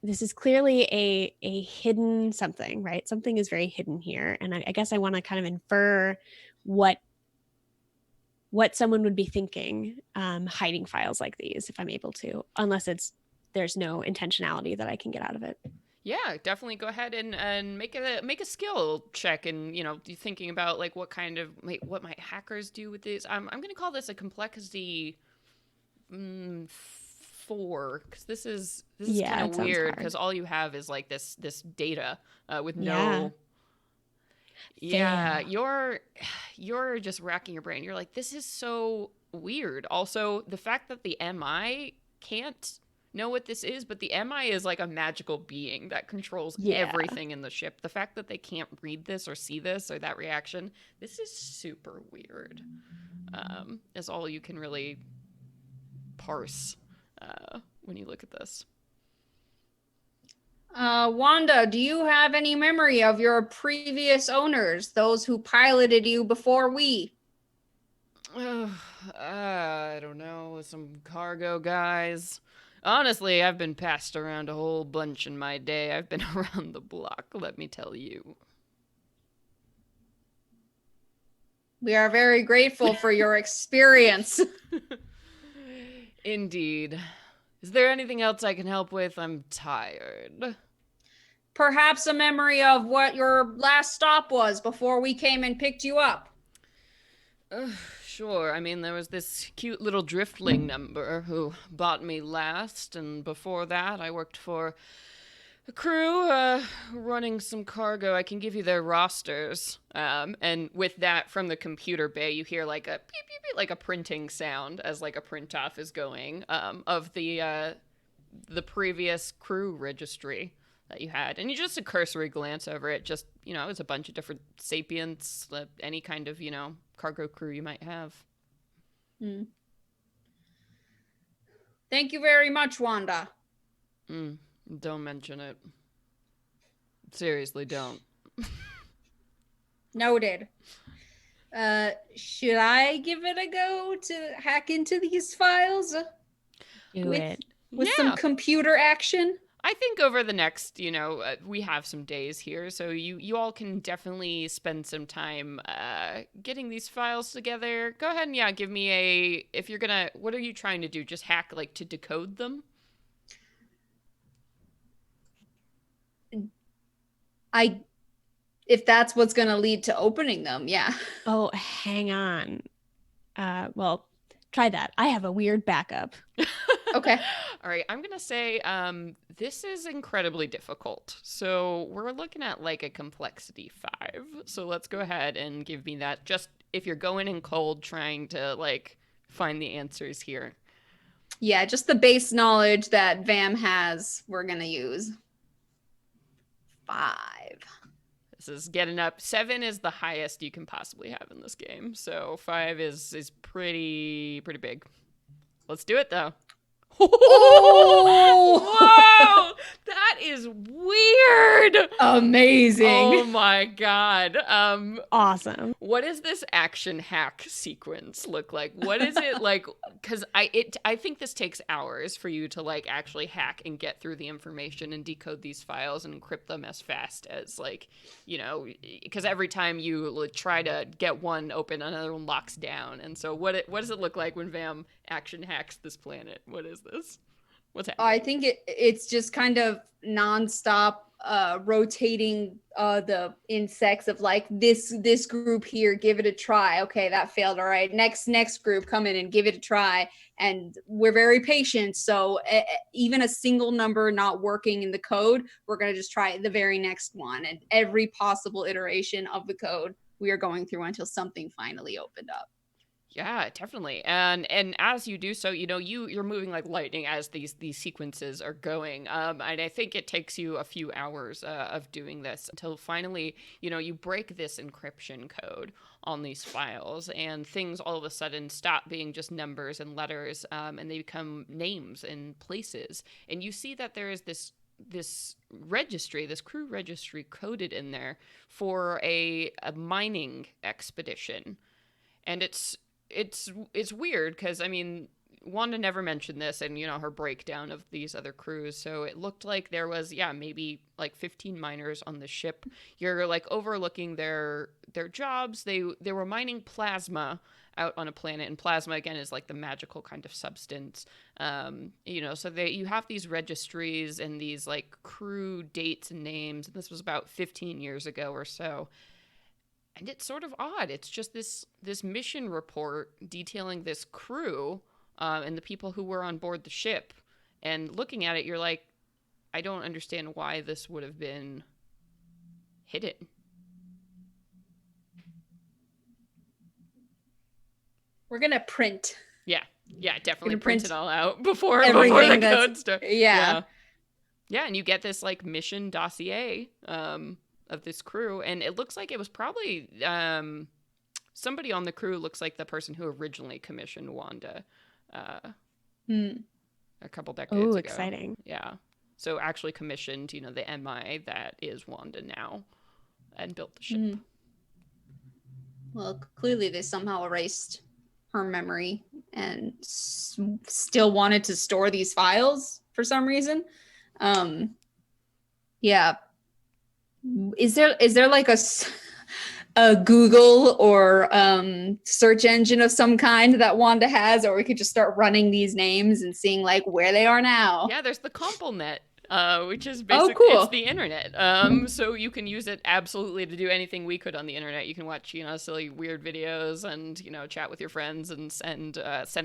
this is clearly a hidden something, right? Something is very hidden here. And I guess I want to kind of infer what someone would be thinking hiding files like these, if I'm able to, unless there's no intentionality that I can get out of it. Yeah, definitely go ahead and make a skill check, and you thinking about like what might hackers do with this. I'm gonna call this a complexity 4, because this is Yeah, kind it of sounds weird, hard. because all you have is like this data with Yeah. no. Yeah, Fail. you're just racking your brain. You're like, this is so weird. Also, the fact that the MI can't know what this is, but the MI is like a magical being that controls Yeah. everything in the ship. The fact that they can't read this or see this or that reaction, this is super weird. Is all you can really parse when you look at this. Wanda, do you have any memory of your previous owners, those who piloted you before we? I don't know, some cargo guys. Honestly, I've been passed around a whole bunch in my day. I've been around the block, let me tell you. We are very grateful for your experience. Indeed. Is there anything else I can help with? I'm tired. Perhaps a memory of what your last stop was before we came and picked you up. Sure, I mean, there was this cute little driftling number who bought me last, and before that I worked for a crew running some cargo. I can give you their rosters. And with that, from the computer bay, you hear like a beep, beep, beep, like a printing sound as like a print off is going of the previous crew registry that you had. And you just a cursory glance over it. Just, it's a bunch of different sapients, any kind of, cargo crew you might have. Thank you very much, Wanda. Don't mention it. Seriously, don't. Noted. Should I give it a go to hack into these files? Do it. With some computer action? I think over the next, we have some days here, so you all can definitely spend some time getting these files together. Go ahead and give me if you're gonna, what are you trying to do? Just hack, like, to decode them? If that's what's gonna lead to opening them, yeah. Oh, hang on. Well, try that. I have a weird backup. Okay. All right, I'm gonna say this is incredibly difficult. So we're looking at like a complexity 5. So let's go ahead and give me that. Just if you're going in cold, trying to like find the answers here. Yeah, just the base knowledge that Vam has, we're gonna use. 5. This is getting up. 7 is the highest you can possibly have in this game. So 5 is pretty big. Let's do it though. Oh! Whoa! That is weird. Amazing. Oh my god. Awesome. What does this action hack sequence look like? What is it like? Because I think this takes hours for you to like actually hack and get through the information and decode these files and encrypt them as fast as because every time you try to get one open, another one locks down. And so what does it look like when Vam action hacks this planet? What is this? What's happening? I think it's just kind of nonstop rotating the insects of like this group here, give it a try. Okay, that failed. All right, next group, come in and give it a try. And we're very patient, so even a single number not working in the code, we're going to just try the very next one, and every possible iteration of the code we are going through until something finally opened up. Yeah, definitely. And as you do so, you're moving like lightning as these sequences are going. And I think it takes you a few hours of doing this until finally, you break this encryption code on these files, and things all of a sudden stop being just numbers and letters, and they become names and places. And you see that there is this registry, this crew registry coded in there for a mining expedition. And it's weird because, I mean, Wanda never mentioned this and, her breakdown of these other crews. So it looked like there was, maybe like 15 miners on the ship. You're like overlooking their jobs. They were mining plasma out on a planet, and plasma again is like the magical kind of substance. So you have these registries and these like crew dates and names. And this was about 15 years ago or so. And it's sort of odd. It's just this mission report detailing this crew and the people who were on board the ship. And looking at it, you're like, I don't understand why this would have been hidden. We're gonna print. Yeah, definitely Gonna print print it all out before everything the code starts. Yeah. Yeah, and you get this like mission dossier of this crew, and it looks like it was probably somebody on the crew looks like the person who originally commissioned Wanda a couple decades ago. Oh, exciting. Yeah. So actually commissioned, the MI that is Wanda now and built the ship. Well, clearly they somehow erased her memory and still wanted to store these files for some reason. Yeah. Is there like a Google or search engine of some kind that Wanda has, or we could just start running these names and seeing like where they are now? Yeah, there's the CompoNet, which is basically cool. It's the internet. So you can use it absolutely to do anything we could on the internet. You can watch, silly weird videos and, chat with your friends and send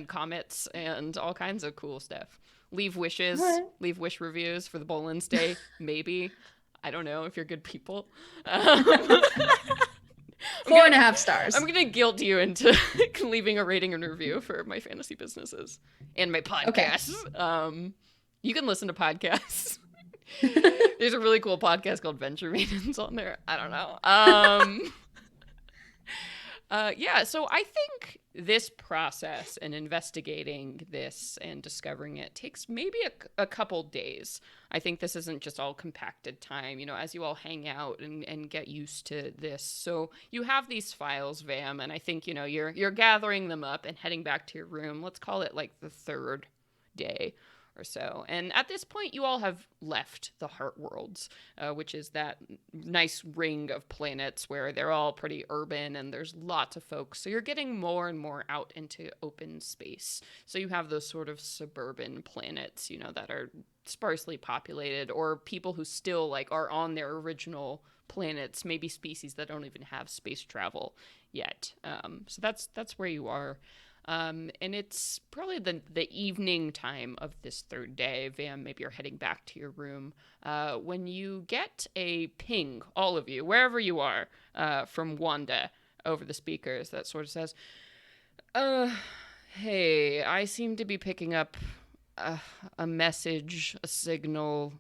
comments and all kinds of cool stuff. Leave wishes, leave wish reviews for the Bolin's Day, maybe. I don't know if you're good people. 4.5 stars. I'm going to guilt you into leaving a rating and review for my fantasy businesses and my podcasts. Okay. You can listen to podcasts. There's a really cool podcast called Venture Maidens on there. I don't know. So I think this process and investigating this and discovering it takes maybe a couple days. I think this isn't just all compacted time, as you all hang out and get used to this. So you have these files, Vam, and I think, you're gathering them up and heading back to your room. Let's call it like the third day or so. And at this point, you all have left the Heart Worlds, which is that nice ring of planets where they're all pretty urban and there's lots of folks. So you're getting more and more out into open space. So you have those sort of suburban planets, that are sparsely populated, or people who still like are on their original planets, maybe species that don't even have space travel yet. So that's where you are. And it's probably the evening time of this third day. Vam, maybe you're heading back to your room when you get a ping, all of you, wherever you are, from Wanda over the speakers that sort of says, hey, I seem to be picking up a message, a signal,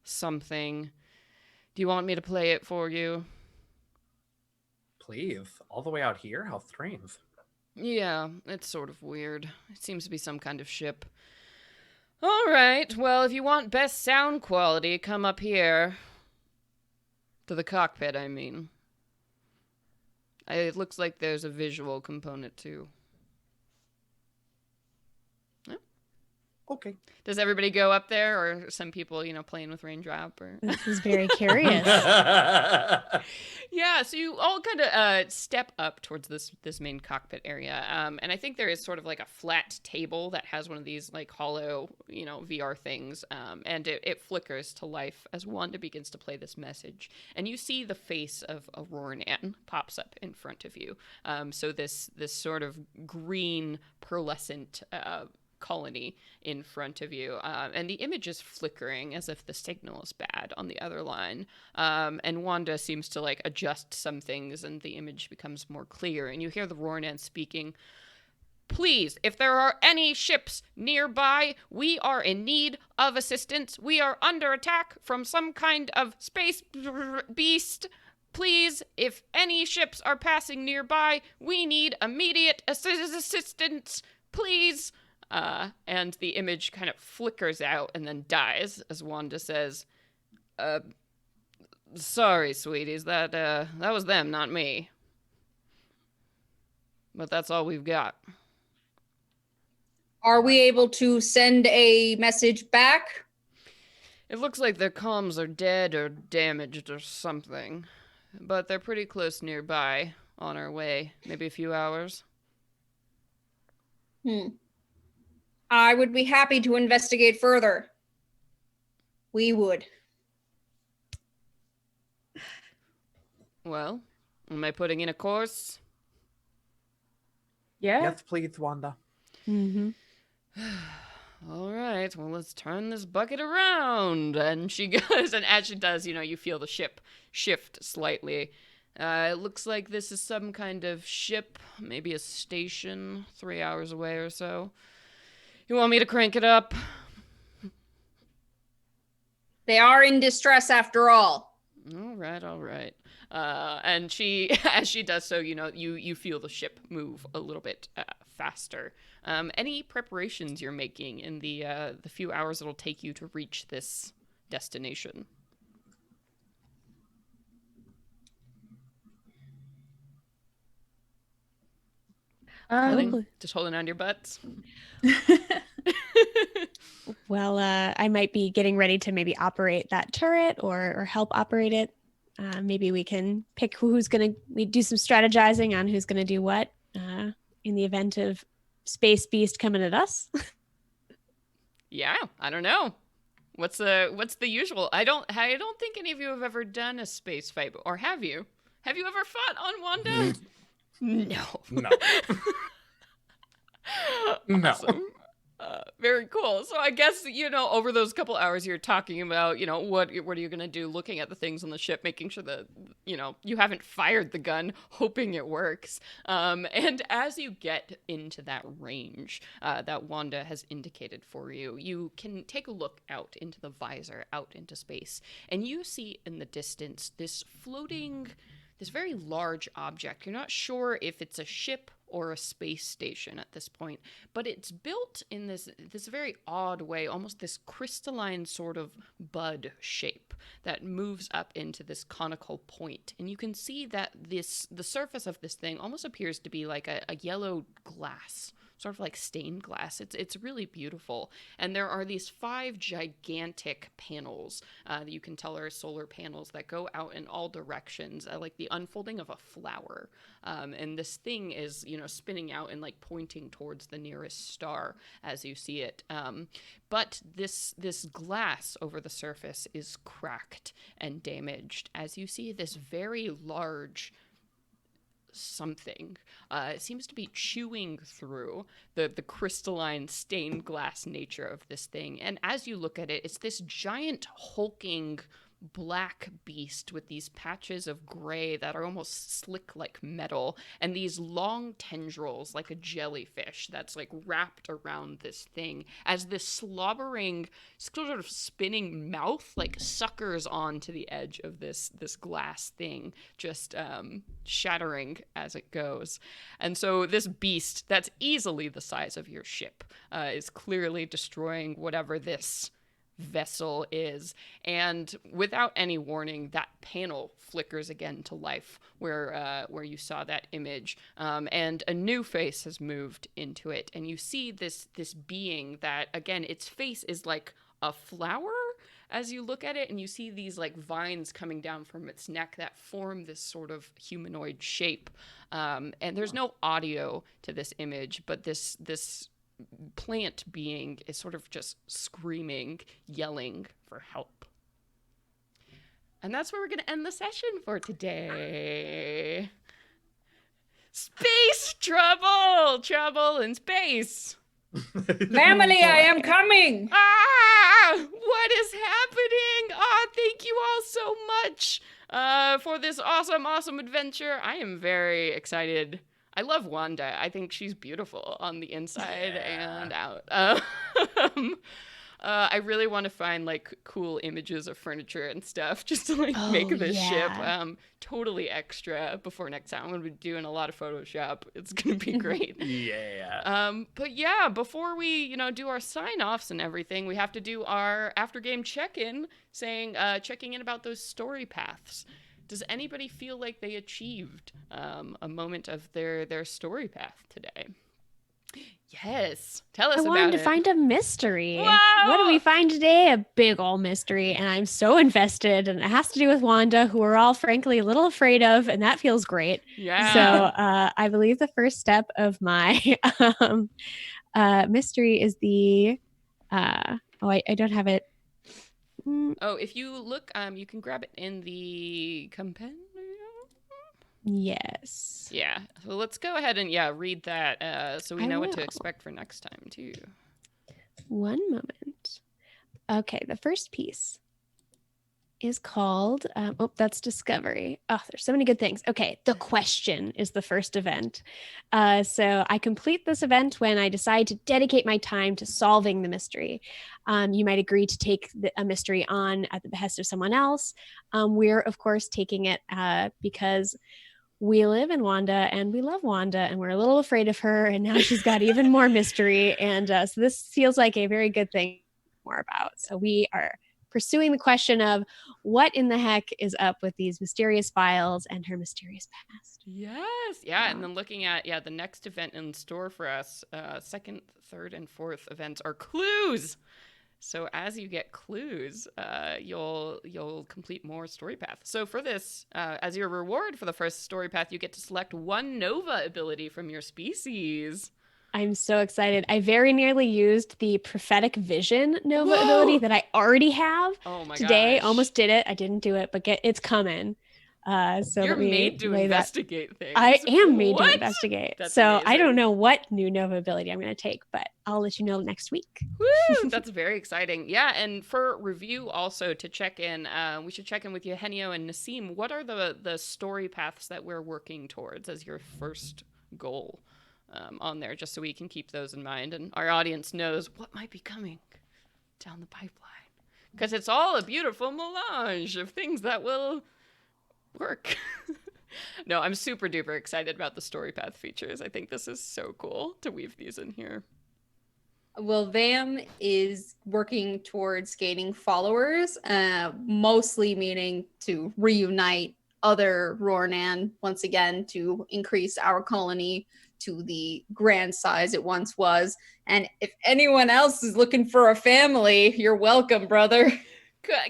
something. Do you want me to play it for you? Please. All the way out here? How strange. Yeah, it's sort of weird. It seems to be some kind of ship. All right, well, if you want best sound quality, come up here. To the cockpit, I mean. It looks like there's a visual component, too. Yeah. Okay. Does everybody go up there, or some people, playing with Raindrop? Or... This is very curious. Yeah, so you all kind of step up towards this main cockpit area, and I think there is sort of like a flat table that has one of these like hollow, VR things, and it flickers to life as Wanda begins to play this message, and you see the face of Rornan pops up in front of you. So this sort of green pearlescent colony in front of you, and the image is flickering as if the signal is bad on the other line, and Wanda seems to like adjust some things and the image becomes more clear, and you hear the Rornan speaking. Please, if there are any ships nearby, we are in need of assistance. We are under attack from some kind of space beast. Please, if any ships are passing nearby, we need immediate assistance. Please. And the image kind of flickers out and then dies as Wanda says, sorry, sweeties, that was them, not me. But that's all we've got. Are we able to send a message back? It looks like their comms are dead or damaged or something. But they're pretty close nearby, on our way. Maybe a few hours. I would be happy to investigate further. We would. Well, am I putting in a course? Yeah. Yes, please, Wanda. Mm-hmm. All right, well, let's turn this bucket around. And she goes, and as she does, you feel the ship shift slightly. It looks like this is some kind of ship, maybe a station, 3 hours away or so. You want me to crank it up? They are in distress after all. All right. And she, as she does so, you feel the ship move a little bit faster. Any preparations you're making in the few hours it'll take you to reach this destination? Just holding on to your butts. Well, I might be getting ready to maybe operate that turret or help operate it. Maybe we can pick we do some strategizing on who's gonna do what in the event of Space Beast coming at us. Yeah, I don't know. What's the usual? I don't think any of you have ever done a space fight, or have you? Have you ever fought on Wanda? No. No. Awesome. Very cool. So I guess, over those couple hours you're talking about, what are you going to do looking at the things on the ship, making sure that, you haven't fired the gun, hoping it works. And as you get into that range that Wanda has indicated for you, you can take a look out into the visor, out into space, and you see in the distance this very large object. You're not sure if it's a ship or a space station at this point, but it's built in this very odd way, almost this crystalline sort of bud shape that moves up into this conical point. And you can see that the surface of this thing almost appears to be like a yellow glass, sort of like stained glass. It's really beautiful. And there are these 5 gigantic panels that you can tell are solar panels that go out in all directions, like the unfolding of a flower. And this thing is, spinning out and like pointing towards the nearest star as you see it. But this glass over the surface is cracked and damaged as you see this very large something. It seems to be chewing through the crystalline stained glass nature of this thing. And as you look at it, it's this giant hulking black beast with these patches of gray that are almost slick like metal, and these long tendrils like a jellyfish that's like wrapped around this thing as this slobbering sort of spinning mouth like suckers onto the edge of this glass thing, just shattering as it goes. And so this beast that's easily the size of your ship is clearly destroying whatever this vessel is, and without any warning that panel flickers again to life where you saw that image, and a new face has moved into it, and you see this being that, again, its face is like a flower as you look at it, and you see these like vines coming down from its neck that form this sort of humanoid shape, and there's no audio to this image, but this plant being is sort of just screaming, yelling for help. And that's where we're going to end the session for today. Space trouble! Trouble in space! Family, I am coming! Ah! What is happening? Ah, thank you all so much for this awesome adventure. I am very excited. I love Wanda. I think she's beautiful on the inside and out. I really want to find like cool images of furniture and stuff just to like make this ship totally extra before next time. I'm going to be doing a lot of Photoshop. It's going to be great. But yeah, before we, do our sign-offs and everything, we have to do our after-game check-in, checking in about those story paths. Does anybody feel like they achieved a moment of their story path today? Yes. Yes. Tell us I about wanted to it. find a mystery. Wow! What do we find today? A big old mystery. And I'm so invested. And it has to do with Wanda, who we're all frankly a little afraid of. And that feels great. Yeah. So I believe the first step of my mystery is the. I don't have it. Oh, if you look, you can grab it in the compendium. Yes. Yeah. So let's go ahead and read that so we I know what to will. expect for next time too. One moment. Okay, the first piece is called, that's Discovery. Oh, there's so many good things. Okay, the question is the first event. So I complete this event when I decide to dedicate my time to solving the mystery. You might agree to take a mystery on at the behest of someone else. We're, of course, taking it because we live in Wanda and we love Wanda and we're a little afraid of her. And now she's got even more mystery. And so this feels like a very good thing more about. So we are pursuing the question of what in the heck is up with these mysterious files and her mysterious past. Yes. Yeah. And then looking at the next event in store for us, second, third, and fourth events are clues. So as you get clues, you'll complete more story paths. So for this, as your reward for the first story path, you get to select one Nova ability from your species. I'm so excited. I very nearly used the prophetic vision Nova ability that I already have today. Gosh. Almost did it. I didn't do it, but it's coming. So You're let me made to lay investigate things. I am made to What? investigate. That's so I don't amazing. know what new Nova ability I'm going to take, but I'll let you know next week. Woo! That's very exciting. Yeah, and for review also to check in, we should check in with Eugenio and Naseem. What are the story paths that we're working towards as your first goal on there, just so we can keep those in mind and our audience knows what might be coming down the pipeline. Because it's all a beautiful melange of things that will work. No, I'm super duper excited about the story path features. I think this is so cool to weave these in here. Well, VAM is working towards gaining followers, mostly meaning to reunite other Rornan once again to increase our colony to the grand size it once was. And if anyone else is looking for a family, you're welcome, brother.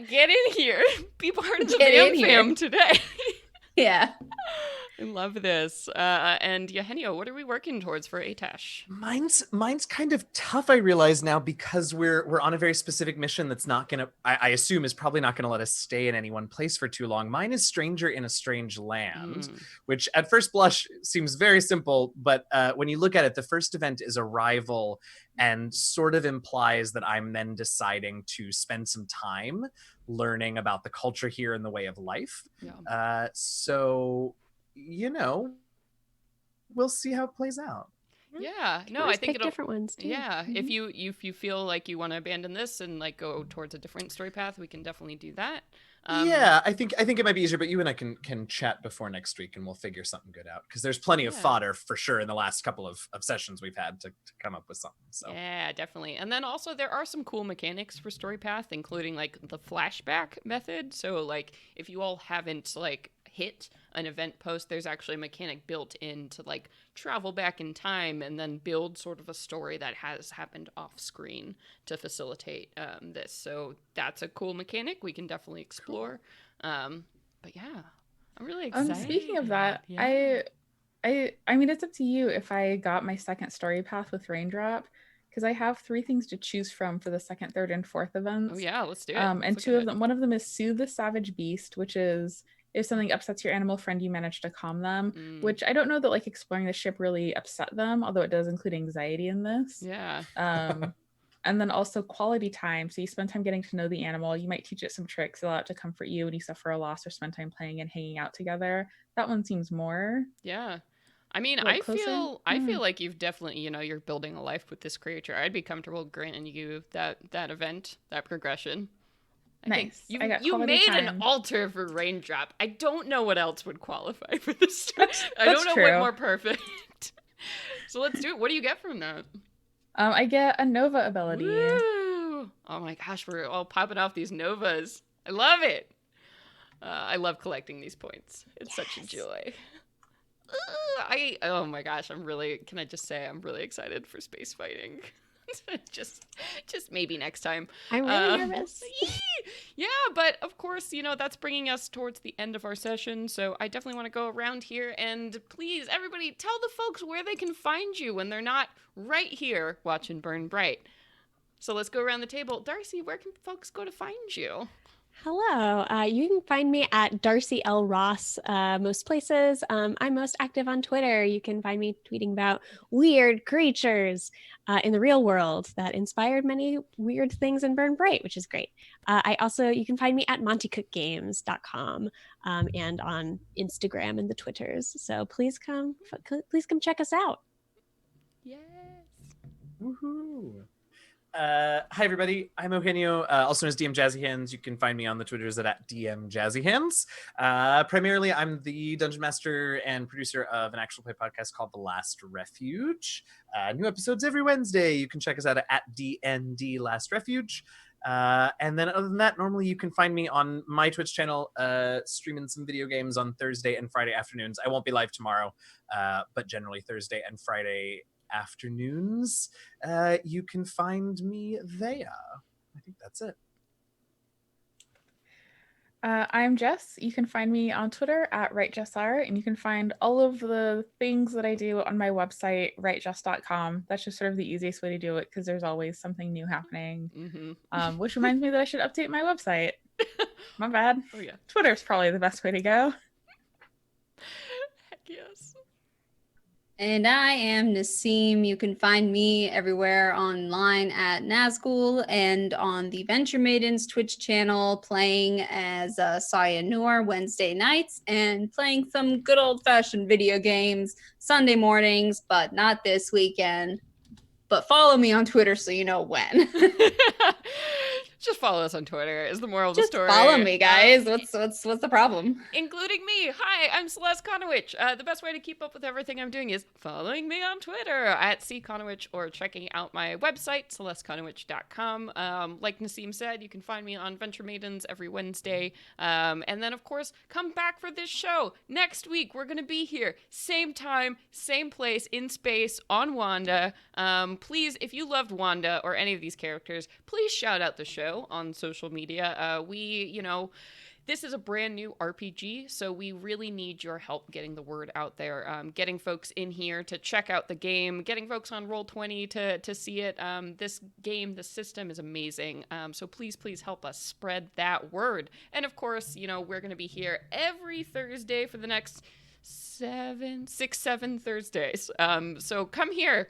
Get in here. Be part of the Get VAM in here. fam today. Yeah. I love this. And Eugenio, what are we working towards for Atash? Mine's kind of tough, I realize now, because we're on a very specific mission that's not gonna, I assume, is probably not gonna let us stay in any one place for too long. Mine is Stranger in a Strange Land, which at first blush seems very simple, but when you look at it, the first event is Arrival and sort of implies that I'm then deciding to spend some time learning about the culture here and the way of life. Yeah. So, you know, we'll see how it plays out. Yeah, no, I think it'll different ones too. Yeah, if you feel like you want to abandon this and like go towards a different story path, we can definitely do that. Yeah, I think it might be easier, but you and I can chat before next week and we'll figure something good out, because there's plenty of fodder for sure in the last couple of sessions we've had to come up with something. So yeah, definitely. And then also there are some cool mechanics for story path, including like the flashback method. So like if you all haven't like hit an event post, there's actually a mechanic built in to like travel back in time and then build sort of a story that has happened off screen to facilitate this. So that's a cool mechanic we can definitely explore. But yeah, I'm really excited. Speaking of that, yeah. I mean, it's up to you if I got my second story path with Raindrop, because I have 3 things to choose from for the second, third, and fourth events. Oh yeah, let's do it. And 2 of them, one of them is Soothe the Savage Beast, which is if something upsets your animal friend, you manage to calm them, which I don't know that like exploring the ship really upset them, although it does include anxiety in this. Yeah. And then also quality time. So you spend time getting to know the animal. You might teach it some tricks, allow it to comfort you when you suffer a loss, or spend time playing and hanging out together. That one seems more. Yeah. I mean, I feel like you've definitely, you're building a life with this creature. I'd be comfortable granting you that event, that progression. Nice. You made an altar for Raindrop. I don't know what else would qualify for this. I don't know what more perfect. So let's do it. What do you get from that? I get a Nova ability. Woo! Oh my gosh, we're all popping off these Novas. I love it. I love collecting these points. It's such a joy. oh my gosh, can I just say I'm really excited for space fighting. just maybe next time. I'm really nervous. Yeah, but of course, that's bringing us towards the end of our session. So I definitely want to go around here and please, everybody, tell the folks where they can find you when they're not right here watching Burn Bryte. So let's go around the table. Darcy, where can folks go to find you? Hello. You can find me at Darcy L. Ross most places. I'm most active on Twitter. You can find me tweeting about weird creatures in the real world that inspired many weird things in Burn Bryte, which is great. You can find me at montycookgames.com and on Instagram and the Twitters. So please come check us out. Yes. Woohoo. Hi everybody, I'm Eugenio, also known as DM Jazzy Hands. You can find me on the Twitters at DM Jazzy Hands. Primarily, I'm the dungeon master and producer of an actual play podcast called The Last Refuge. New episodes every Wednesday. You can check us out at DND Last Refuge. And then other than that, normally you can find me on my Twitch channel, streaming some video games on Thursday and Friday afternoons. I won't be live tomorrow, but generally Thursday and Friday afternoons. You can find me there. I think that's it. I'm Jess. You can find me on Twitter at WriteJessR, and you can find all of the things that I do on my website, writejess.com. That's just sort of the easiest way to do it because there's always something new happening. Mm-hmm. Which reminds me that I should update my website. My bad. Oh yeah. Twitter's probably the best way to go. Heck yes. And I am Naseem. You can find me everywhere online at Nazgul and on the Venture Maidens Twitch channel playing as Saya Noor Wednesday nights and playing some good old-fashioned video games Sunday mornings, but not this weekend. But follow me on Twitter so you know when. Just follow us on Twitter is the moral of the story. Follow me, guys. What's the problem? Including me. Hi, I'm Celeste Conowitch. The best way to keep up with everything I'm doing is following me on Twitter at cconowitch or checking out my website, celesteconowitch.com. Like Naseem said, you can find me on Venture Maidens every Wednesday. And then, of course, come back for this show. Next week, we're going to be here. Same time, same place, in space, on Wanda. Please, if you loved Wanda or any of these characters, please shout out the show on social media. This is a brand new RPG, so we really need your help getting the word out there, getting folks in here to check out the game, getting folks on Roll20 to see it. This game, the system is amazing, so please help us spread that word. And of course, we're going to be here every Thursday for the next 7 Thursdays. So come here.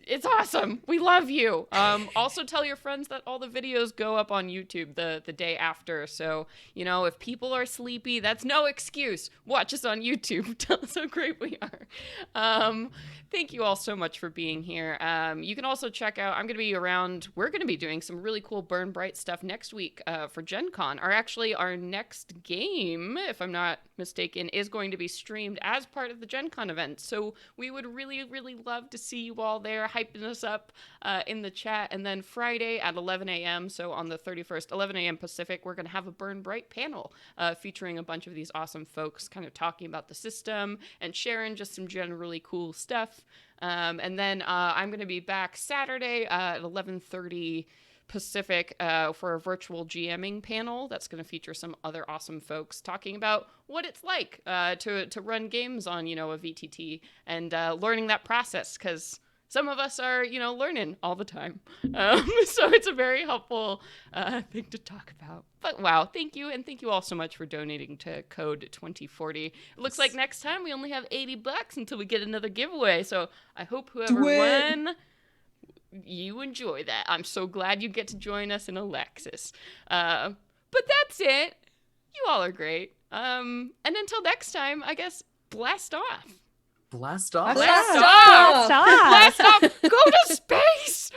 It's awesome. We love you. Also tell your friends that all the videos go up on YouTube the day after. So, if people are sleepy, that's no excuse. Watch us on YouTube. Tell us how great we are. Thank you all so much for being here. You can also check out, I'm going to be around, we're going to be doing some really cool Burn Bryte stuff next week for Gen Con. Our next game, if I'm not mistaken, is going to be streamed as part of the Gen Con event. So we would really, really love to see you all there, hyping us up in the chat. And then Friday at 11 a.m., so on the 31st, 11 a.m. Pacific, we're going to have a Burn Bryte panel featuring a bunch of these awesome folks kind of talking about the system and sharing just some generally cool stuff. And then I'm going to be back Saturday at 11:30 Pacific for a virtual GMing panel that's going to feature some other awesome folks talking about what it's like to run games on, a VTT and learning that process, because some of us are, learning all the time. So it's a very helpful thing to talk about. But wow, thank you. And thank you all so much for donating to Code 2040. It looks like next time we only have $80 until we get another giveaway. So I hope whoever won, you enjoy that. I'm so glad you get to join us in Olaxis. But that's it. You all are great. And until next time, I guess, blast off. Blast off. Blast off. Blast off. Go to space.